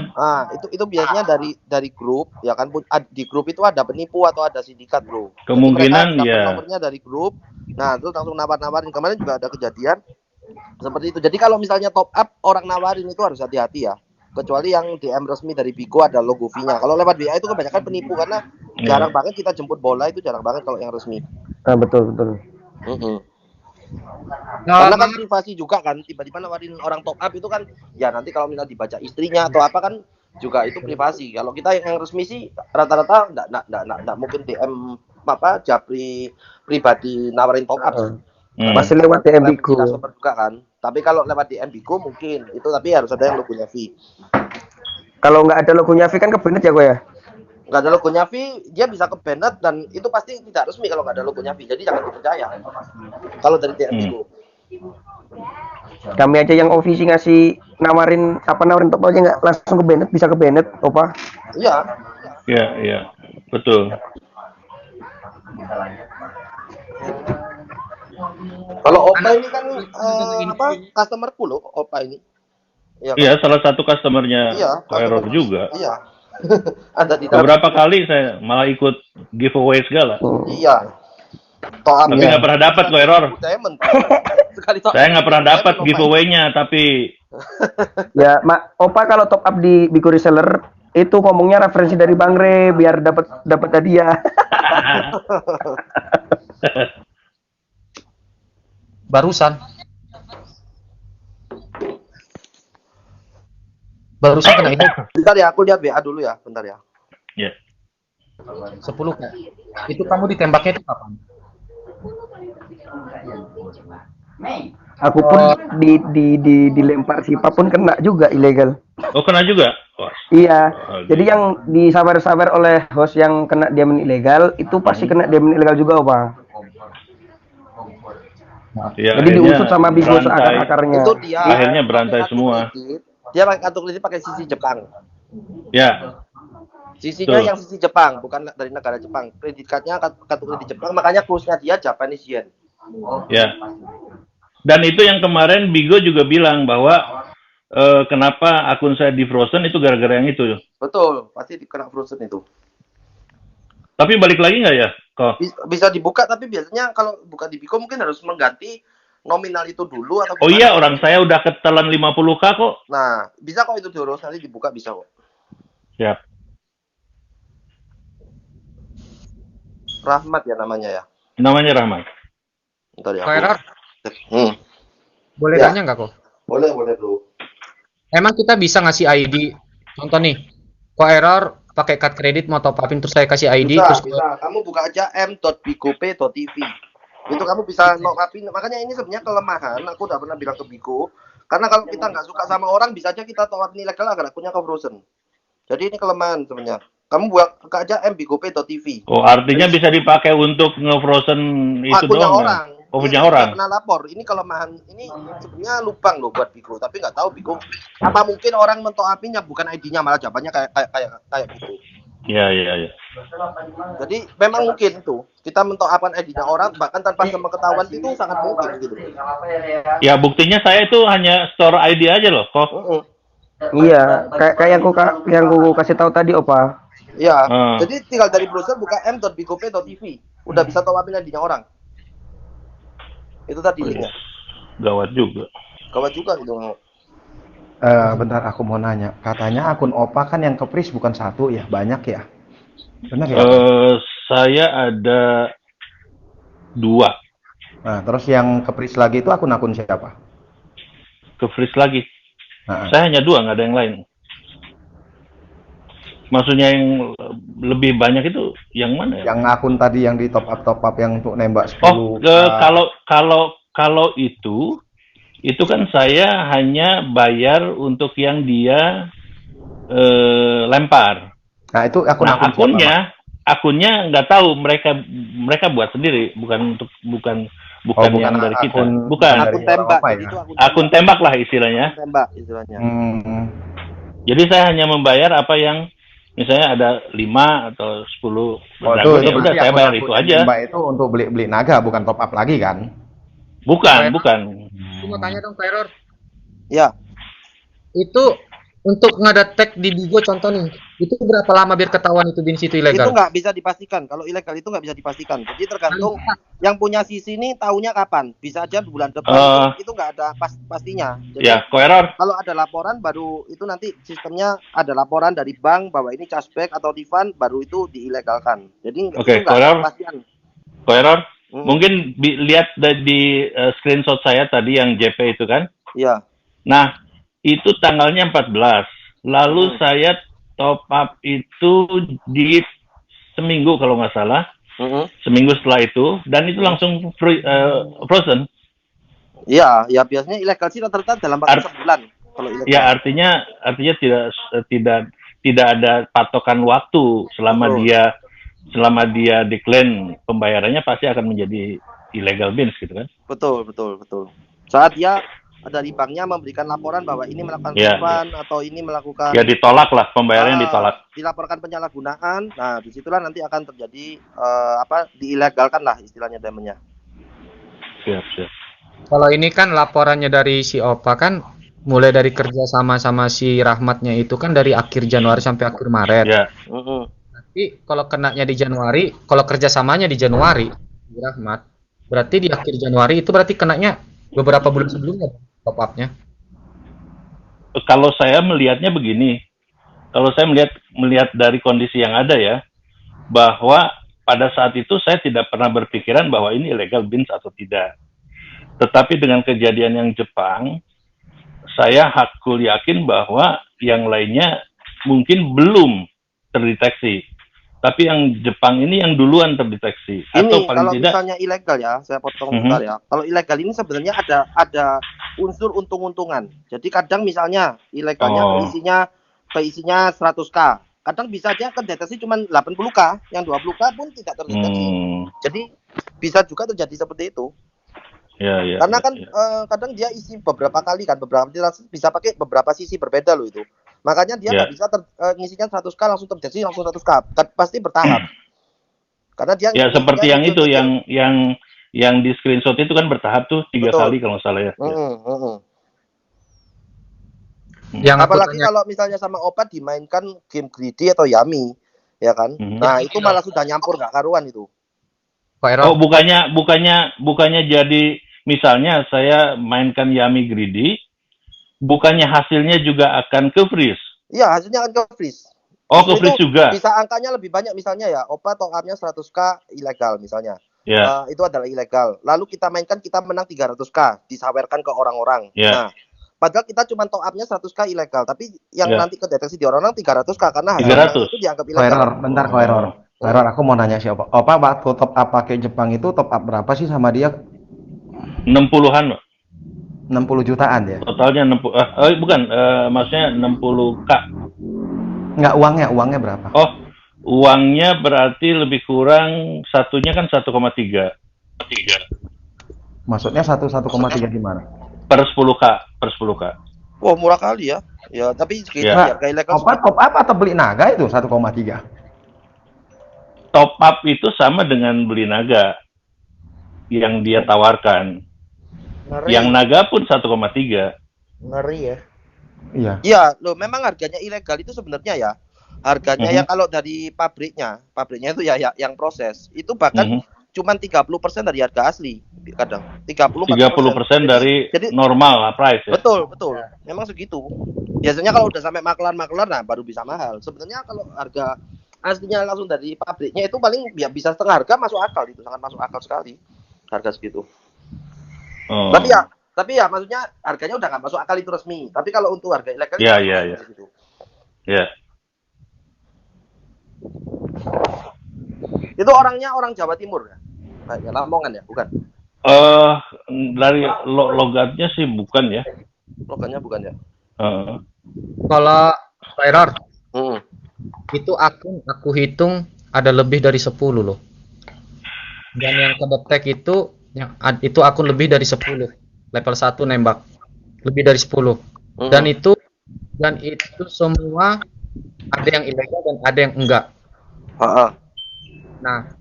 S11: Itu biasanya dari grup, ya kan? Di grup itu ada penipu atau ada sindikat, Bro. Jadi
S4: Kemungkinan
S11: mereka dapat
S4: ya.
S11: nomornya dari grup. Nah, terus langsung nawarin. Kemarin juga ada kejadian seperti itu. Jadi kalau misalnya top up orang nawarin itu harus hati-hati ya. Kecuali yang DM resmi dari Bigo ada logo V-nya. Kalau lewat WA itu kebanyakan penipu karena jarang banget kita jemput bola, itu jarang banget kalau yang resmi.
S10: Nah, betul.
S11: Karena kan privasi juga kan, tiba-tiba nawarin orang top up itu kan, ya nanti kalau misalnya dibaca istrinya atau apa kan juga itu privasi. Kalau kita yang resmi sih rata-rata enggak mungkin DM Japri pribadi nawarin top up.
S10: Masih lewat DM Bigo.
S11: Juga kan. Tapi kalau lewat DM Bigo mungkin itu, tapi harus ada yang logonya V.
S10: Kalau nggak ada logonya V kan kebenet ya, Ko ya?
S11: Nggak ada logonya V, dia bisa ke banned dan itu pasti tidak resmi kalau nggak ada logonya V. Jadi jangan dipercaya. Kalau dari DM Bigo.
S10: Kami aja yang OVC ngasih nawarin top aja nggak langsung ke banned, bisa ke banned, Opa.
S11: Iya.
S4: Iya, betul.
S11: Kalau Opa ini kan customerku loh, Opa ini.
S4: Iya, salah satu customernya Koeror
S11: customer
S4: juga.
S11: Iya. Ada di
S4: Beberapa kali saya malah ikut giveaway segala.
S11: Iya.
S4: Tapi nggak pernah dapat Koeror. Saya nggak pernah dapat giveaway-nya, tapi
S10: Ya, Opa kalau top up di Bigo Reseller itu ngomongnya referensi dari Bang Re biar dapat hadiah.
S3: Barusan kena itu
S11: Bentar ya, aku lihat WA dulu ya, bentar ya.
S4: Ya.
S3: 10 Kak. Itu kamu ditembaknya itu kapan?
S10: Aku pun dilempar Sipa pun kena juga ilegal.
S4: Oh, kena juga? Wah.
S10: Iya.
S4: Oh,
S10: Jadi yang disawer-sawer oleh host yang kena diamond ilegal itu pasti kena diamond ilegal juga, Pak.
S4: Ya,
S10: Jadi
S4: akhirnya
S10: diusut sama Bigo
S4: berantai.
S10: seakar-akarnya.
S11: Itu dia.
S4: Akhirnya berantai
S11: Pakai kartu
S4: semua.
S11: kredit, dia pakai kartu kredit pakai sisi Jepang.
S4: Ya.
S11: Sisinya
S4: Betul.
S11: yang sisi Jepang, bukan dari negara Jepang. Kredit cardnya kartu kredit Jepang, makanya kursnya dia Japanese yen.
S4: Ya. Dan itu yang kemarin Bigo juga bilang bahwa kenapa akun saya di frozen itu gara-gara yang itu.
S11: Betul, pasti kena frozen itu.
S4: Tapi balik lagi nggak ya, kok?
S11: Bisa dibuka, tapi biasanya kalau buka di Bigo mungkin harus mengganti nominal itu dulu atau
S4: Oh
S11: gimana?
S4: iya, orang saya udah ketelan 50K kok.
S11: Nah, bisa kok itu diurus, nanti dibuka bisa kok.
S4: Siap.
S11: Rahmat ya namanya ya.
S4: Namanya Rahmat.
S11: Bentar ya.
S3: Kak Error, boleh
S11: Ya.
S3: tanya nggak kok?
S11: Boleh bro.
S3: Emang kita bisa ngasih ID? Contoh nih, Kok Error pakai card kredit mau top upin terus saya kasih ID
S11: Bisa,
S3: terus
S11: bisa. Kamu buka aja m.bigope.tv. Itu kamu bisa nopapin. Makanya ini sebenarnya kelemahan. Aku udah pernah bilang ke Bigo. Karena kalau kita nggak suka sama orang, bisa aja kita top up ilegal agar akunnya ke frozen. Jadi ini kelemahan sebenarnya. Kamu buka aja m.bigope.tv.
S4: Oh, artinya bisa dipakai untuk nge-frozen itu
S11: Akunnya
S4: doang.
S11: orang.
S4: Kan? Oh, punya
S11: Ini
S4: orang.
S11: nggak pernah lapor. Ini kelemahan. Ini sebenarnya lubang loh buat Bigo. Tapi nggak tahu Bigo. Apa mungkin orang mentoapinya bukan ID-nya, malah jawabannya kayak gitu.
S4: Iya, iya, iya.
S11: Jadi memang mungkin tuh kita mentoapkan ID-nya orang bahkan tanpa sepengetahuan itu sangat mungkin gitu.
S4: Ya, buktinya saya itu hanya store ID aja loh, kok.
S10: Iya, kayak yang aku kasih tahu tadi, Opa.
S11: Iya.
S4: Hmm.
S11: Jadi tinggal dari browser buka m.bigope.tv. Udah bisa toapin ID-nya orang. Itu tadi linknya.
S4: Gawat juga.
S11: Gawat juga gitu.
S1: Bentar aku mau nanya. Katanya akun Opa kan yang kepris bukan satu ya, banyak ya? Benar ya?
S4: Saya ada 2.
S1: Nah, terus yang kepris lagi itu akun-akun siapa?
S4: Ke-freeze lagi.
S1: Nah,
S4: Saya hanya 2, nggak ada yang lain. Maksudnya yang lebih banyak itu yang mana ya?
S1: yang akun tadi yang di top up yang untuk nembak 10.
S4: Oh, kalau itu kan saya hanya bayar untuk yang dia lempar.
S1: Nah, itu
S4: Nah,
S1: akun
S4: akunnya nggak tahu, mereka buat sendiri, bukan
S1: bukan
S4: yang dari kita.
S1: akun-
S4: Bukan.
S1: dari
S11: Akun tembak.
S1: apa ya?
S11: Itu
S4: Akun tembak lah istilahnya.
S11: tembak istilahnya.
S4: Jadi saya hanya membayar apa yang misalnya ada 5 atau 10.
S1: Oh,
S4: Nah,
S1: itu
S4: ya udah saya bayar itu aja.
S1: Mbak itu untuk beli naga bukan top up lagi kan?
S4: Bukan.
S3: Aku mau tanya dong, Kak Error.
S11: Ya.
S3: Itu untuk ngedetek di Bigo contoh nih, itu berapa lama biar ketahuan itu di situ
S11: Itu
S3: ilegal?
S11: nggak bisa dipastikan. Kalau ilegal itu nggak bisa dipastikan. Jadi tergantung yang punya sisi ini tahunya kapan. Bisa aja bulan depan itu nggak ada pastinya. Jadi
S4: Ya, Kok Error.
S11: kalau ada laporan baru itu nanti sistemnya ada laporan dari bank bahwa ini chargeback atau refund baru itu diilegalkan. Jadi
S4: Oke,
S11: itu nggak ada
S4: Kok Error.
S11: kepastian.
S4: Kok Error. Mungkin lihat di screenshot saya tadi yang JP itu kan.
S11: Iya.
S4: Nah, itu tanggalnya 14. Lalu saya top up itu di seminggu kalau nggak salah. Seminggu setelah itu, dan itu langsung frozen.
S11: Iya, ya biasanya ilegal sih rata-rata dalam waktu sebulan kalau ilegal.
S4: Ya, artinya tidak ada patokan waktu selama dia decline pembayarannya pasti akan menjadi illegal bins gitu kan.
S11: Betul. Saat dia dari banknya memberikan laporan bahwa ini melakukan refund atau ini melakukan
S4: Ya ditolak lah, pembayarannya ditolak.
S11: dilaporkan penyalahgunaan. Nah, disitulah nanti akan terjadi diilegalkan lah istilahnya namanya.
S4: Siap.
S3: Kalau ini kan laporannya dari si Opa kan mulai dari kerja sama si Rahmatnya itu kan dari akhir Januari sampai akhir Maret.
S4: Ya.
S3: Nanti kalau kenanya di Januari, kalau kerjasamanya di Januari, di Rahmat, berarti di akhir Januari itu berarti kenanya beberapa bulan sebelumnya top up-nya.
S4: Kalau saya melihatnya begini, kalau saya melihat dari kondisi yang ada ya, bahwa pada saat itu saya tidak pernah berpikiran bahwa ini illegal beans atau tidak. Tetapi dengan kejadian yang Jepang, saya hakul yakin bahwa yang lainnya mungkin belum terdeteksi. Tapi yang Jepang ini yang duluan terdeteksi.
S11: Ini
S4: Atau paling
S11: kalau
S4: tidak,
S11: misalnya ilegal ya, saya potong bentar ya. Kalau ilegal ini sebenarnya ada unsur untung-untungan. Jadi kadang misalnya ilegalnya
S4: Oh.
S11: keisinya 100k. Kadang bisa aja terdeteksi cuma 80k, yang 20k pun tidak terdeteksi. Jadi bisa juga terjadi seperti itu.
S4: ya, ya,
S11: Karena
S4: ya,
S11: kan
S4: ya.
S11: kadang dia isi beberapa kali kan, beberapa bisa pakai beberapa sisi berbeda loh itu. Makanya dia
S4: Ya.
S11: nggak bisa ngisinya 100k langsung terdeteksi langsung 100k. Pasti bertahap. Karena dia
S4: Ya seperti
S11: ngisinya
S4: yang itu,
S11: kecil-kecil.
S4: yang di screenshot itu kan bertahap tuh 3
S11: Betul.
S4: kali kalau nggak salah ya.
S3: Yang aku
S11: Apalagi
S3: tanya,
S11: kalau misalnya sama obat dimainkan game greedy atau yummy, ya kan? Nah itu malah sudah nyampur nggak karuan itu.
S4: Oh, bukannya jadi misalnya saya mainkan Yummy Greedy, bukannya hasilnya juga akan ke freeze.
S11: Iya hasilnya akan ke freeze.
S4: Oh, ke freeze juga.
S11: Bisa angkanya lebih banyak misalnya ya, obat top up-nya 100k ilegal misalnya.
S4: Ya.
S11: Itu adalah ilegal. Lalu kita mainkan kita menang 300k, disawerkan ke orang-orang.
S4: Ya.
S11: Nah, padahal kita cuma top up-nya 100k ilegal, tapi yang
S4: Ya.
S11: nanti kedeteksi di orang-orang 300k karena hasilnya
S4: 300.
S11: itu dianggap ilegal.
S1: Koeror, bentar Koeror. Koeror, aku mau nanya siapa? Opa waktu top up pakai Jepang itu top up berapa sih sama dia?
S4: 60-an, Pak.
S1: 60 jutaan ya?
S4: Totalnya 60 bukan, maksudnya 60k.
S1: Enggak, uangnya berapa?
S4: Oh, uangnya berarti lebih kurang satunya kan 1,3.
S1: Maksudnya 1,3 gimana?
S4: Per 10k.
S11: Wah, murah kali ya. Ya, tapi segitu
S4: Ya.
S11: harga ilegal.
S1: Opa top up atau beli naga itu 1,3?
S4: Top up itu sama dengan beli naga yang dia tawarkan.
S11: Ngeri.
S4: Yang naga pun 1,3.
S11: Ngeri ya.
S1: Iya.
S11: Iya, loh memang harganya ilegal itu sebenarnya ya. Harganya ya kalau dari pabriknya itu ya yang proses. Itu bahkan cuman 30% dari harga asli kadang.
S4: 30% dari
S11: jadi
S4: normal lah price ya.
S11: betul. Memang segitu. Biasanya kalau udah sampai makelar nah baru bisa mahal. Sebenarnya kalau harga aslinya langsung dari pabriknya itu paling ya bisa setengah harga masuk akal itu, sangat masuk akal sekali. Harga segitu.
S4: Oh.
S11: Tapi ya maksudnya harganya udah nggak masuk akal itu resmi. Tapi kalau untuk harga ilegal
S4: Iya.
S11: segitu.
S4: Ya.
S11: Itu orangnya orang Jawa Timur ya? Kayak Lamongan ya, bukan?
S4: Dari logatnya sih bukan ya.
S11: Logatnya bukan ya?
S3: kalau error, itu akun aku hitung ada lebih dari 10 loh. Dan yang kedetek itu akun lebih dari 10. Level 1 nembak. Lebih dari 10. Dan itu semua ada yang ilegal dan ada yang enggak. Nah,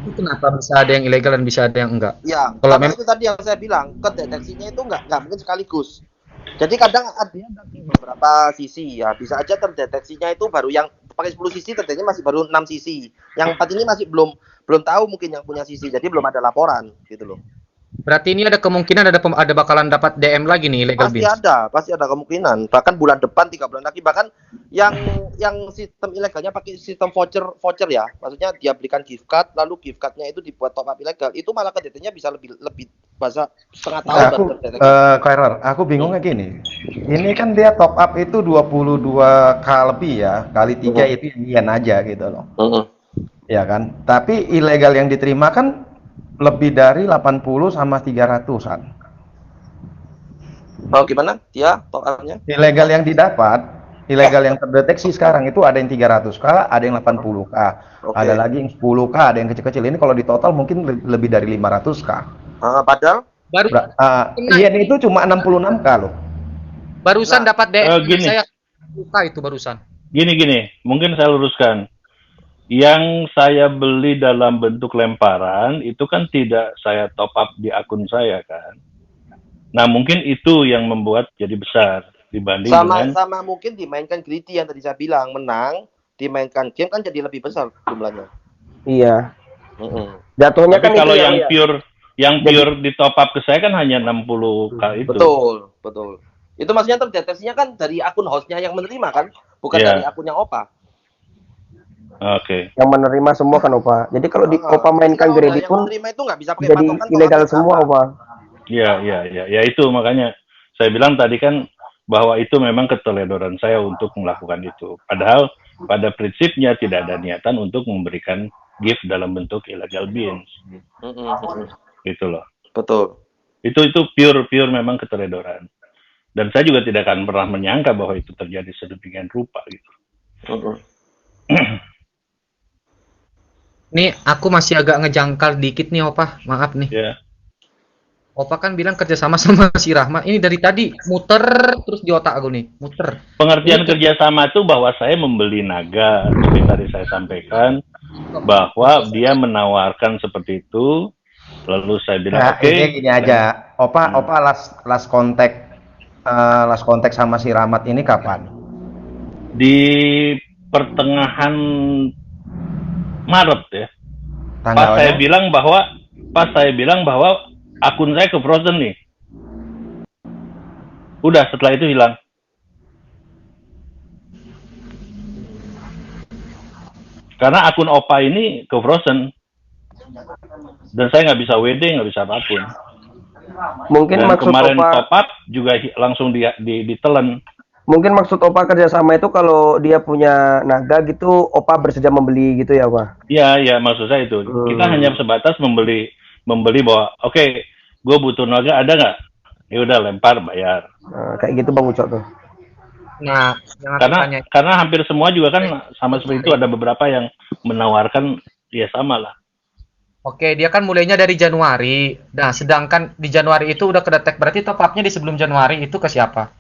S3: itu kenapa bisa ada yang ilegal dan bisa ada yang enggak?
S11: Ya,
S3: Kalau
S11: karena itu tadi yang saya bilang, kedeteksinya itu nggak mungkin sekaligus. Jadi kadang ada dari beberapa sisi ya, bisa aja terdeteksinya itu baru yang pakai 10 sisi terdeteksinya masih baru 6 sisi. Yang 4 ini masih belum tahu mungkin yang punya sisi. Jadi belum ada laporan gitu loh.
S3: Berarti ini ada kemungkinan ada bakalan dapat DM lagi nih illegal beans.
S11: Pasti ada kemungkinan. Bahkan bulan depan 3 bulan lagi bahkan yang sistem ilegalnya pakai sistem voucher ya. Maksudnya dia belikan gift card lalu gift cardnya itu dibuat top up ilegal. Itu malah kedeteksinya bisa lebih bahasa setengah tahun baru terdeteksi.
S1: Koeror, aku bingungnya gini. Ini kan dia top up itu 22k lebih ya, kali 3 itu yen aja gitu loh. Ya kan? Tapi ilegal yang diterima kan lebih dari 80 sama 300-an.
S11: Oh, gimana? Dia top up-nya?
S1: Ilegal yang didapat, ilegal yang terdeteksi sekarang itu ada yang 300k, ada yang 80k. Ada lagi yang 10k, ada yang kecil-kecil. Ini kalau di total mungkin lebih dari 500k.
S11: Padahal
S1: yen itu cuma 66k loh.
S3: Barusan dapat DM
S4: gini.
S3: saya buka itu barusan.
S4: Gini, mungkin saya luruskan. Yang saya beli dalam bentuk lemparan itu kan tidak saya top up di akun saya kan. Nah mungkin itu yang membuat jadi besar dibanding dengan
S11: sama mungkin dimainkan greedy yang tadi saya bilang menang, dimainkan game kan jadi lebih besar jumlahnya.
S10: Iya. Jatuhnya
S4: tapi
S10: kan
S4: kalau
S10: itu
S4: yang pure di top up ke saya kan hanya 60k itu.
S11: Betul. Itu maksudnya terdeteksinya kan dari akun hostnya yang menerima kan, bukan
S4: Iya.
S11: dari akunnya Opa.
S4: Oke.
S10: Yang menerima semua kan Opa. Jadi kalau di Opa mainkan
S11: Kalau
S10: kredit
S11: yang
S10: pun
S11: menerima itu nggak bisa pakai
S10: jadi
S11: patokan
S10: ilegal
S11: top-up
S10: semua
S11: berapa.
S10: Opa.
S4: Ya itu makanya saya bilang tadi kan bahwa itu memang keteledoran saya untuk melakukan itu. Padahal pada prinsipnya tidak ada niatan untuk memberikan gift dalam bentuk illegal beans. Gitu loh.
S11: Betul.
S4: Itu pure memang keteledoran. Dan saya juga tidak akan pernah menyangka bahwa itu terjadi sedemikian rupa gitu.
S3: Nih, aku masih agak ngejangkal dikit nih, Opa. Maaf nih.
S4: Ya.
S3: Opa kan bilang kerjasama sama si Rahmat. Ini dari tadi muter terus di otak aku nih, muter.
S4: Pengertian kerjasama itu bahwa saya membeli naga, seperti tadi saya sampaikan, bahwa dia menawarkan seperti itu, lalu saya bilang
S1: Nah,
S4: oke.
S1: ini gini aja. Opa last kontak sama si Rahmat ini kapan?
S4: Di pertengahan Maret ya. Pas saya bilang bahwa akun saya ke frozen nih. Udah setelah itu hilang. Karena akun Opa ini ke frozen. Dan saya nggak bisa WD, nggak bisa apapun.
S10: Mungkin
S4: Dan
S10: maksud
S4: kemarin
S10: Opa
S4: top up juga langsung ditelen.
S10: mungkin maksud Opa kerjasama itu kalau dia punya naga gitu Opa bersedia membeli gitu ya Opa.
S4: Iya, maksud saya itu. Kita hanya sebatas membeli bahwa oke, gue butuh naga, ada nggak? Ya udah lempar bayar.
S10: Nah, kayak gitu Bang Ucok tuh.
S3: Nah, yang aku tanya.
S4: Karena hampir semua juga kan sama seperti itu, ada beberapa yang menawarkan ya sama lah.
S3: Oke, dia kan mulainya dari Januari. Nah, sedangkan di Januari itu udah kedetek, berarti top up-nya di sebelum Januari itu ke siapa?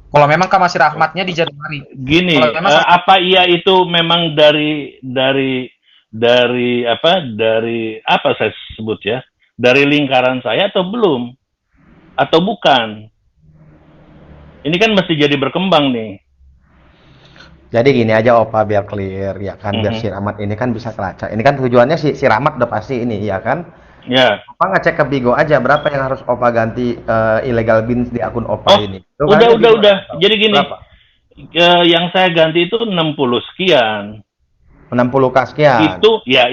S3: Kalau memang ke Mas Rahmatnya di Januari.
S4: Gini,
S3: Kalau memang
S4: apa iya itu memang dari apa saya sebut ya? Dari lingkaran saya atau belum? Atau bukan? Ini kan mesti jadi berkembang nih.
S1: Jadi gini aja Opa biar clear ya kan, biar si Rahmat ini kan bisa kelacak. Ini kan tujuannya si Rahmat udah pasti ini ya kan.
S4: Ya.
S1: Opa ngecek ke Bigo aja berapa yang harus Opa ganti illegal beans di akun Opa ini.
S4: Udah. Jadi gini. Yang saya ganti itu 60 sekian.
S1: 60k sekian.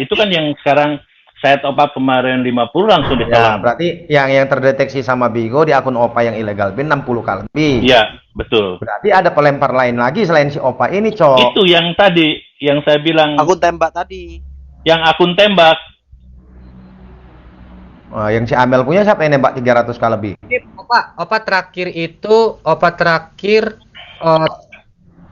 S4: Itu kan yang sekarang saya top up kemarin 50 langsung ditelan.
S1: Ya, berarti yang terdeteksi sama Bigo di akun Opa yang illegal bean 60k lebih.
S4: Iya, betul.
S1: Berarti ada pelempar lain lagi selain si Opa ini, Cok.
S4: Itu yang tadi, yang saya bilang.
S11: Akun tembak tadi.
S4: Yang akun tembak.
S1: Yang si Amel punya siapa yang nembak 300k lebih?
S3: Opa terakhir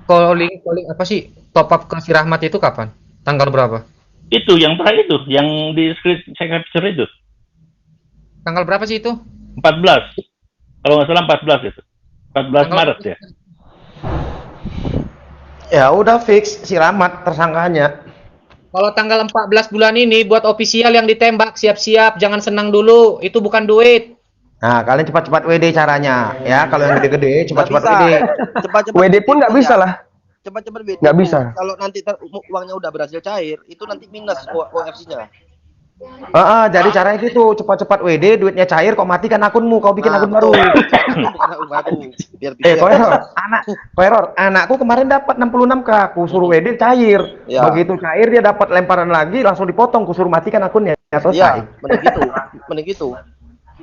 S3: calling apa sih? Top up ke si Rahmat itu kapan? Tanggal berapa?
S4: Itu yang terakhir itu, yang di saya capture itu.
S3: Tanggal berapa sih itu?
S4: 14. Kalau nggak salah 14 itu. 14 Maret ya.
S1: Ya udah fix si Rahmat tersangkanya.
S3: Kalau tanggal 14 bulan ini buat official yang ditembak, siap-siap, jangan senang dulu, itu bukan duit.
S1: Nah, kalian cepat-cepat WD caranya ya. Kalau yang gede-gede cepat-cepat WD.
S11: Cepat-cepat
S10: WD pun nggak bisa lah.
S11: Cepat-cepat WD.
S10: Nggak bisa.
S11: Kalau nanti uangnya udah berhasil cair, itu nanti minus OFC-nya.
S1: Jadi caranya gitu, cepat-cepat WD, duitnya cair, kok matikan akunmu, kau bikin akun baru. Koeror, anakku kemarin dapat 66k, aku suruh WD cair.
S11: Ya.
S1: Begitu cair dia dapat lemparan lagi, langsung dipotong, ku suruh matikan akunnya. Selesai.
S11: Iya, mending gitu.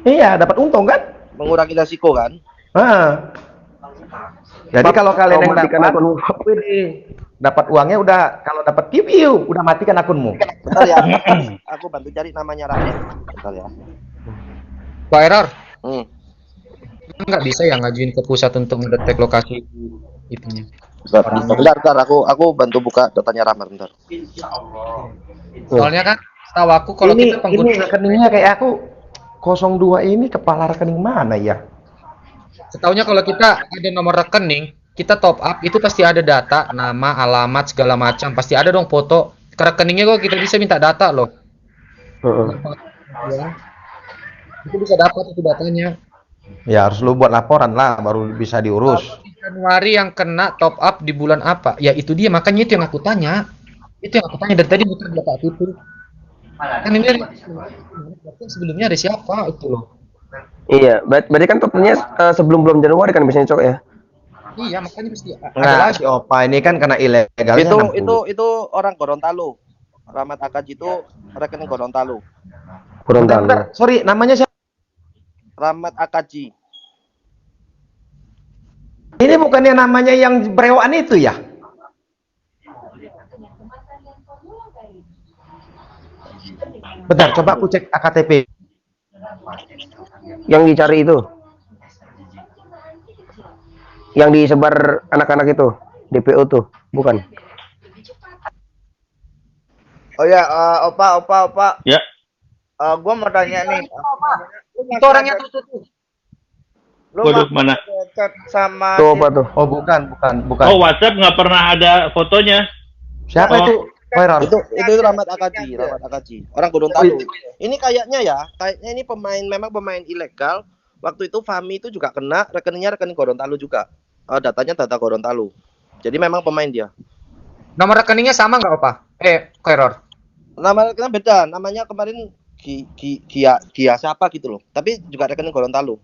S1: Iya, dapat untung kan?
S11: Mengurangi resiko kan?
S1: Jadi kalau kalian yang dapat uangnya udah, kalau dapat view, udah matikan akunmu.
S11: Bentar ya, aku bantu cari namanya Rahmat. Bentar ya.
S3: Pak Error. Nggak bisa ya ngajuin ke pusat untuk mendetek lokasi itunya.
S11: Bentar, aku bantu buka datanya Rahmat bentar.
S3: Soalnya kan tahu aku kalau kita pengguna
S1: ini rekeningnya kayak aku 02 ini kepala rekening mana ya?
S3: Setaunya kalau kita ada nomor rekening, kita top up itu pasti ada data, nama, alamat, segala macam. Pasti ada dong foto. Ke rekeningnya kok kita bisa minta data loh. Ya. Itu bisa dapat itu datanya.
S1: Ya harus lu buat laporan lah, baru bisa diurus.
S3: Januari yang kena top up di bulan apa? Ya itu dia, makanya itu yang aku tanya. Itu yang aku tanya dari tadi bukan data itu. Kan ini sebelumnya ada siapa itu loh.
S10: Iya, berarti kan totalnya sebelum belum Januari kan biasanya cok ya.
S3: Iya, makanya mesti ada
S1: Enggak,
S3: lagi.
S1: si Opa ini kan kena ilegalnya
S11: Itu
S1: 60.
S11: itu orang Gorontalo. Rahmat Akaji itu rekening Gorontalo.
S10: Gorontalo.
S1: Bentar, sorry, namanya siapa?
S11: Rahmat Akaji.
S1: Ini bukannya namanya yang brewaan itu ya? Bentar, coba aku cek AKTP.
S10: Yang dicari itu. Yang disebar anak-anak itu, DPO tuh, bukan?
S2: Oh ya, Opa.
S4: Ya.
S2: Gua mau tanya nih.
S3: Itu orangnya tuh.
S2: Lu
S4: Waduh,
S2: masih
S4: mana?
S2: ada chat sama
S10: Tuh apa tuh?
S1: Oh, bukan.
S4: Oh, WhatsApp nggak pernah ada fotonya.
S1: Siapa
S4: Oh.
S1: itu? Koiror.
S11: Itu Rahmat Akaji. Orang Gorontalo. Ini kayaknya ini memang pemain ilegal. Waktu itu Fahmi itu juga kena, rekeningnya rekening Gorontalo juga. Datanya data Gorontalo. Jadi memang pemain dia.
S3: Nomor rekeningnya sama nggak, Opa? Koiror.
S11: Nama rekeningnya beda. Namanya kemarin Gia siapa gitu loh. Tapi juga rekening Gorontalo.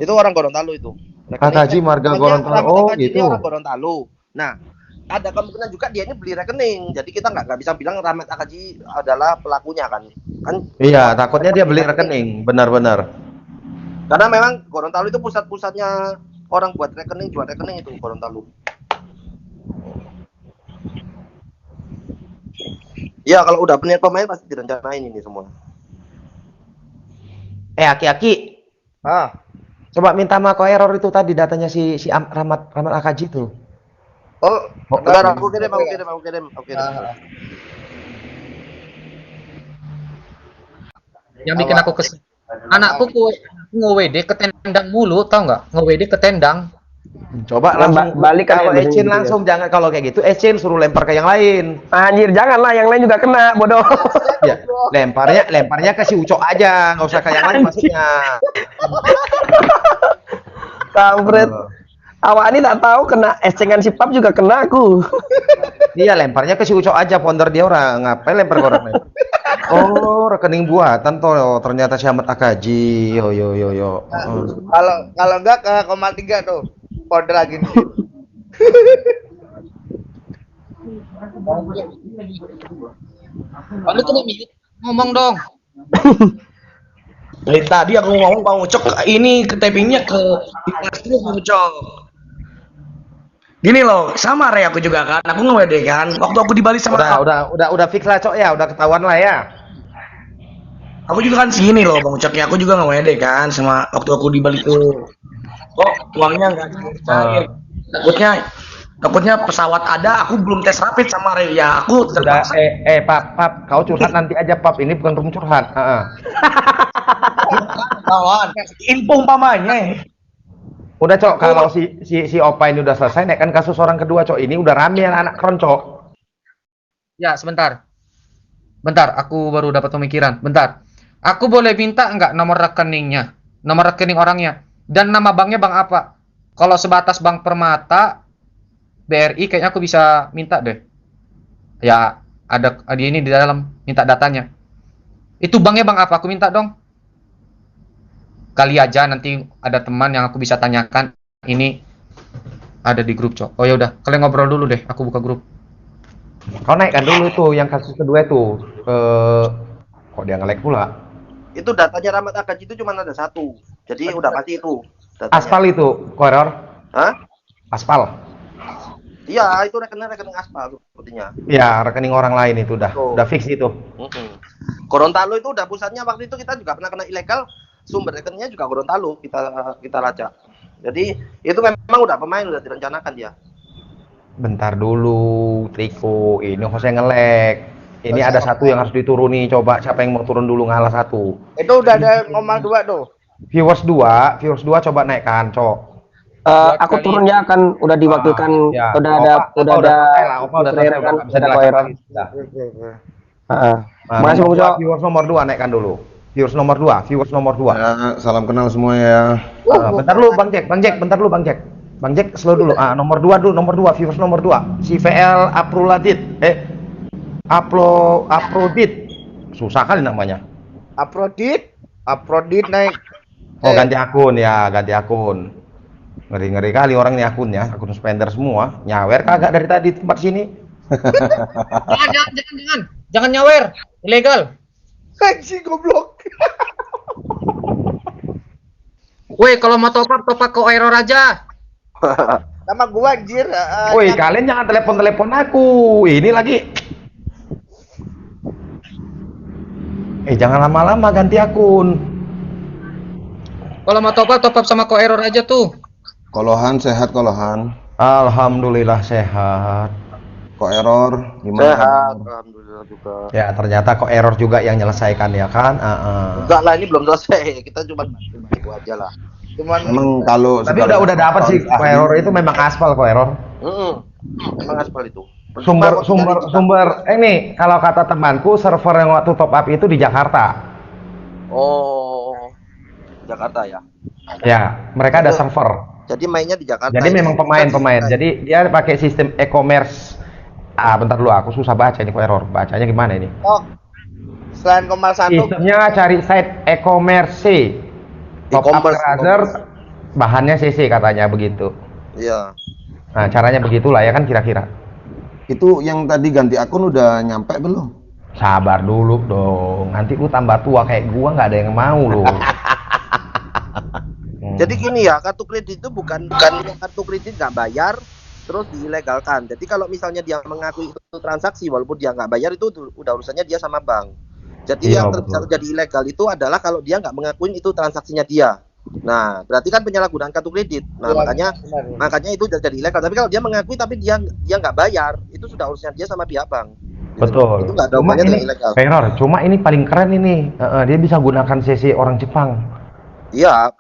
S11: Itu orang Gorontalo itu.
S1: Akaji Marga Gorontalo. Oh,
S11: Akaji
S1: gitu.
S11: ini orang Gorontalo. Nah, ada kemungkinan juga dia ini beli rekening. Jadi kita nggak bisa bilang Rahmat Akaji adalah pelakunya kan.
S1: Iya, takutnya dia beli rekening. Benar-benar.
S11: Karena memang Gorontalo itu pusat-pusatnya orang buat rekening, jual rekening itu Gorontalo. Ya kalau udah punya pemain pasti direncanain ini semua.
S1: Aki-aki. Coba minta sama Koiror itu tadi datanya si Rahmat Akaji itu.
S2: Oh,
S11: Bentar, aku kirim.
S3: Yang bikin aku kesel. Anakku nge-WD ke tendang mulu, tau nggak? Nge-WD ke tendang.
S1: Coba
S10: Nah,
S1: langsung
S10: balik kan
S1: kalau
S10: ya, biasanya
S1: Ecin
S10: gitu
S1: langsung jangan kalau kayak gitu Ecin suruh lempar ke yang lain.
S10: Anjir, janganlah yang lain juga kena, bodoh.
S1: Ya, lemparnya ke si Ucok aja, nggak usah ke yang lain maksudnya.
S10: Kampret. Awak ini tak tahu kena ecengan si Pap juga kena aku.
S1: Iya, lemparnya ke si Ucok aja, founder dia orang. Ngapain lempar ke orang lain? Oh, rekening buatan toh ternyata si Ahmad Akaji. Yo.
S2: Kalau enggak ke 0,3 tuh. Order lagi nih.
S3: Lalu tuh ngomong dong.
S9: Dari tadi aku ngomong Bang Ucok ini ke tappingnya ke terus Bang Ucok. Gini loh, sama Ray aku juga kan. Aku nge-WD kan. Waktu aku di Bali sama
S1: Udah fix lah, Cok ya, udah ketahuan lah ya.
S9: aku juga kan segini loh Bang Ucok ya. Aku juga nge-WD kan sama waktu aku di Bali tuh. Kok uangnya nggak cair. Takutnya pesawat ada, aku belum tes rapid sama Ray. Ya aku
S1: Udah,
S9: terpaksa.
S1: Pap, kau curhat nanti aja, Pap. Ini bukan room curhat.
S9: Kawan, info umpamanya.
S1: Udah, Cok, kalau si Opa ini udah selesai, naikkan kasus orang kedua, Cok. Ini udah rame anak kron, Cok.
S3: Ya, sebentar. Bentar, aku baru dapat pemikiran. Bentar. Aku boleh minta nggak nomor rekeningnya? Nomor rekening orangnya. Dan nama banknya bank apa? Kalau sebatas Bank Permata, BRI, kayaknya aku bisa minta deh. Ya, ada ini di dalam, minta datanya. Itu banknya bank apa? Aku minta dong. Kali aja nanti ada teman yang aku bisa tanyakan. Ini ada di grup, Cok. Oh ya udah, kalian ngobrol dulu deh. Aku buka grup.
S1: Kau naikkan dulu tuh yang kasus kedua itu. Kok dia nge-lag pula?
S11: Itu datanya Rahmat Akaji itu cuma ada satu. Jadi udah pasti itu. Datanya.
S1: Aspal itu, Koiror.
S11: Hah?
S1: Aspal.
S11: Iya, itu rekening aspal sepertinya.
S1: Ya, rekening orang lain itu udah fix itu.
S11: Gorontalo itu udah pusatnya. Waktu itu kita juga pernah kena ilegal. Sumber rekeningnya juga Gorontalo, kita lacak. Jadi itu memang udah pemain, udah direncanakan dia.
S1: Bentar dulu, Triko. Ini Jose nge-lag. Ini ada satu yang harus dituruni. Coba siapa yang mau turun dulu ngalah satu.
S2: Itu udah ada 0,2 tuh.
S1: Viewers 2 coba naikkan, Cok.
S10: Aku turun ya kan udah diwakilkan,
S1: Ya.
S10: udah ada
S1: Opa udah selesai,
S10: kan,
S1: udah bisa
S10: ada
S1: dilakukan.
S10: Makasih Bang Ucok.
S1: Viewers nomor 2 naikkan dulu. Viewers nomor 2.
S6: Ya, salam kenal semua ya.
S1: Bentar lu Bang Jack. Bang Jack slow dulu. Nomor 2 viewers nomor 2. Si VL Apruladit. Aprodit. Susah kali namanya.
S2: Aprodit. Afrodit naik.
S1: Oh, ganti akun ya, ganti akun. Ngeri-ngeri kali orang nih akunnya, akun spender semua. Nyawer kagak dari tadi tempat sini.
S3: Jangan nyawer, ilegal.
S2: Anjing goblok.
S3: Woi, kalau mau top up ke error aja.
S2: Sama gua anjir.
S1: Woi, kalian jangan telepon-telepon aku. Ini lagi. Jangan lama-lama ganti akun.
S3: Kalau mau top up sama ko error aja tuh.
S12: Kolohan sehat Kolohan.
S1: Alhamdulillah sehat.
S12: Kok error gimana?
S11: Sehat, alhamdulillah juga.
S1: Ya, ternyata kok error juga yang menyelesaikan ya kan?
S11: Enggak lah, ini belum selesai. Kita cuma bantu aja lah.
S2: Cuman
S12: Emang kalau
S1: Tapi udah dapat sih kok error itu memang aspal kok error.
S11: Emang aspal itu.
S1: Sumber ini kalau kata temanku server yang waktu top up itu di Jakarta.
S11: Oh, Jakarta ya.
S1: Ya, mereka ada server.
S11: Jadi mainnya di Jakarta.
S1: Jadi
S11: ya?
S1: memang pemain-pemain. Jadi dia pakai sistem e-commerce. Bentar dulu aku susah baca ini kok error. Bacanya gimana ini?
S2: Oh, selain Komar 1
S1: Sistemnya cari site e-commerce. Top up browser bahannya CC katanya begitu.
S11: Iya.
S1: Nah, caranya begitulah ya kan kira-kira.
S12: Itu yang tadi ganti akun udah nyampe belum?
S1: Sabar dulu dong. Nanti lu tambah tua kayak gua nggak ada yang mau lu.
S11: Jadi gini ya, kartu kredit itu bukan kartu kredit nggak bayar terus diilegalkan. Jadi kalau misalnya dia mengakui itu transaksi walaupun dia nggak bayar itu udah urusannya dia sama bank. Jadi
S1: Iya,
S11: yang bisa terjadi ilegal itu adalah kalau dia nggak mengakuin itu transaksinya dia. Nah, berarti kan penyalahgunaan kartu kredit. Nah,
S2: Iya,
S11: makanya itu jadi ilegal. Tapi kalau dia mengakui tapi dia nggak bayar, itu sudah urusannya dia sama pihak bank.
S1: Betul.
S11: Itu nggak ada
S1: Cuma
S11: hubungannya
S1: ini
S11: dengan ilegal.
S1: error. Cuma ini paling keren ini. Dia bisa gunakan CC orang Jepang.
S11: Iya.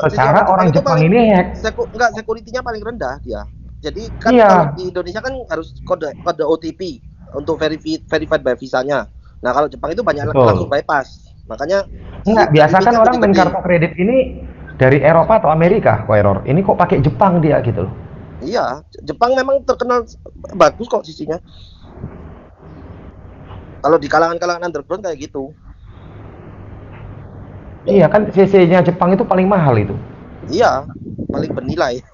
S1: Secara orang Jepang ini hack.
S11: Enggak, security-nya paling rendah dia. Jadi kan
S1: Iya.
S11: kalau di Indonesia kan harus kode OTP untuk verified by visanya. Nah, kalau Jepang itu banyak
S1: Betul.
S11: langsung bypass. Makanya
S1: Enggak, biasa kan
S11: limitnya
S1: orang main
S11: gede-gede.
S1: kartu kredit ini dari Eropa atau Amerika kok error. Ini kok pakai Jepang dia gitu loh.
S11: Iya, Jepang memang terkenal bagus kok sisinya. Kalau di kalangan-kalangan underground kayak gitu.
S1: Iya kan CC-nya Jepang itu paling mahal itu.
S11: Iya, paling bernilai.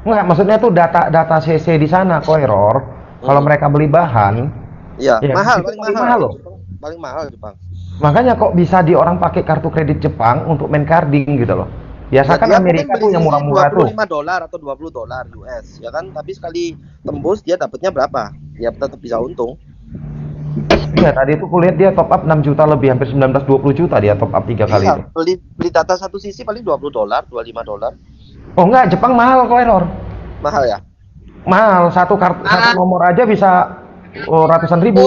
S1: Enggak, maksudnya tuh data CC di sana kok error. Kalau mereka beli bahan,
S11: Iya,
S1: ya,
S11: mahal,
S1: itu
S11: paling
S1: paling
S11: mahal.
S1: mahal loh.
S11: Paling mahal Jepang.
S1: Makanya kok bisa di orang pakai kartu kredit Jepang untuk main carding gitu loh. Biasa
S11: Ya,
S1: kan
S11: dia
S1: Amerika
S11: mungkin
S1: tuh yang
S11: beli
S1: murah-murah tuh.
S11: $25 atau $20 US, ya kan? Tapi sekali tembus dia dapatnya berapa? Ya tetap bisa untung.
S1: Iya, tadi itu kulihat dia top up 6 juta lebih, hampir 19-20 juta dia top up 3 kali
S11: Iya,
S1: itu.
S11: beli data satu sisi paling $20, $25.
S1: Oh enggak, Jepang mahal kok error.
S11: Mahal ya?
S1: Mahal, satu nomor aja bisa ratusan ribu.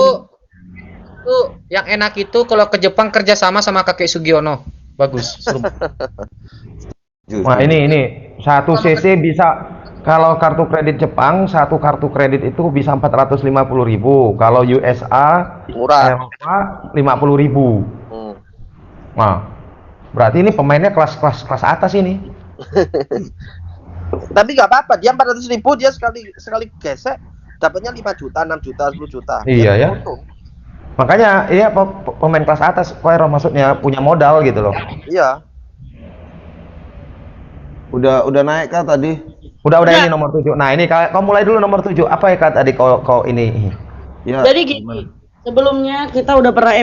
S3: Tuh, yang enak itu kalau ke Jepang kerja sama kakek Sugiono. Bagus. Seru.
S1: Wah, ini satu CC bisa, kalau kartu kredit Jepang satu kartu kredit itu bisa 450.000. Kalau USA
S11: murah.
S1: Eropa 50.000. Nah, berarti ini pemainnya kelas atas ini.
S11: Tapi nggak apa-apa, dia 400.000 dia sekali gesek dapatnya 5 juta, 6 juta, 10 juta.
S1: Iya ya.
S11: Untung.
S1: Makanya iya pemain kelas atas Koero maksudnya punya modal gitu loh.
S11: Iya.
S12: Udah naik kah tadi?
S1: Udah ini nomor 7. Nah, ini kau mulai dulu nomor 7. Apa ya Kak tadi kau ini?
S12: Ya.
S8: Jadi gini, sebelumnya kita udah pernah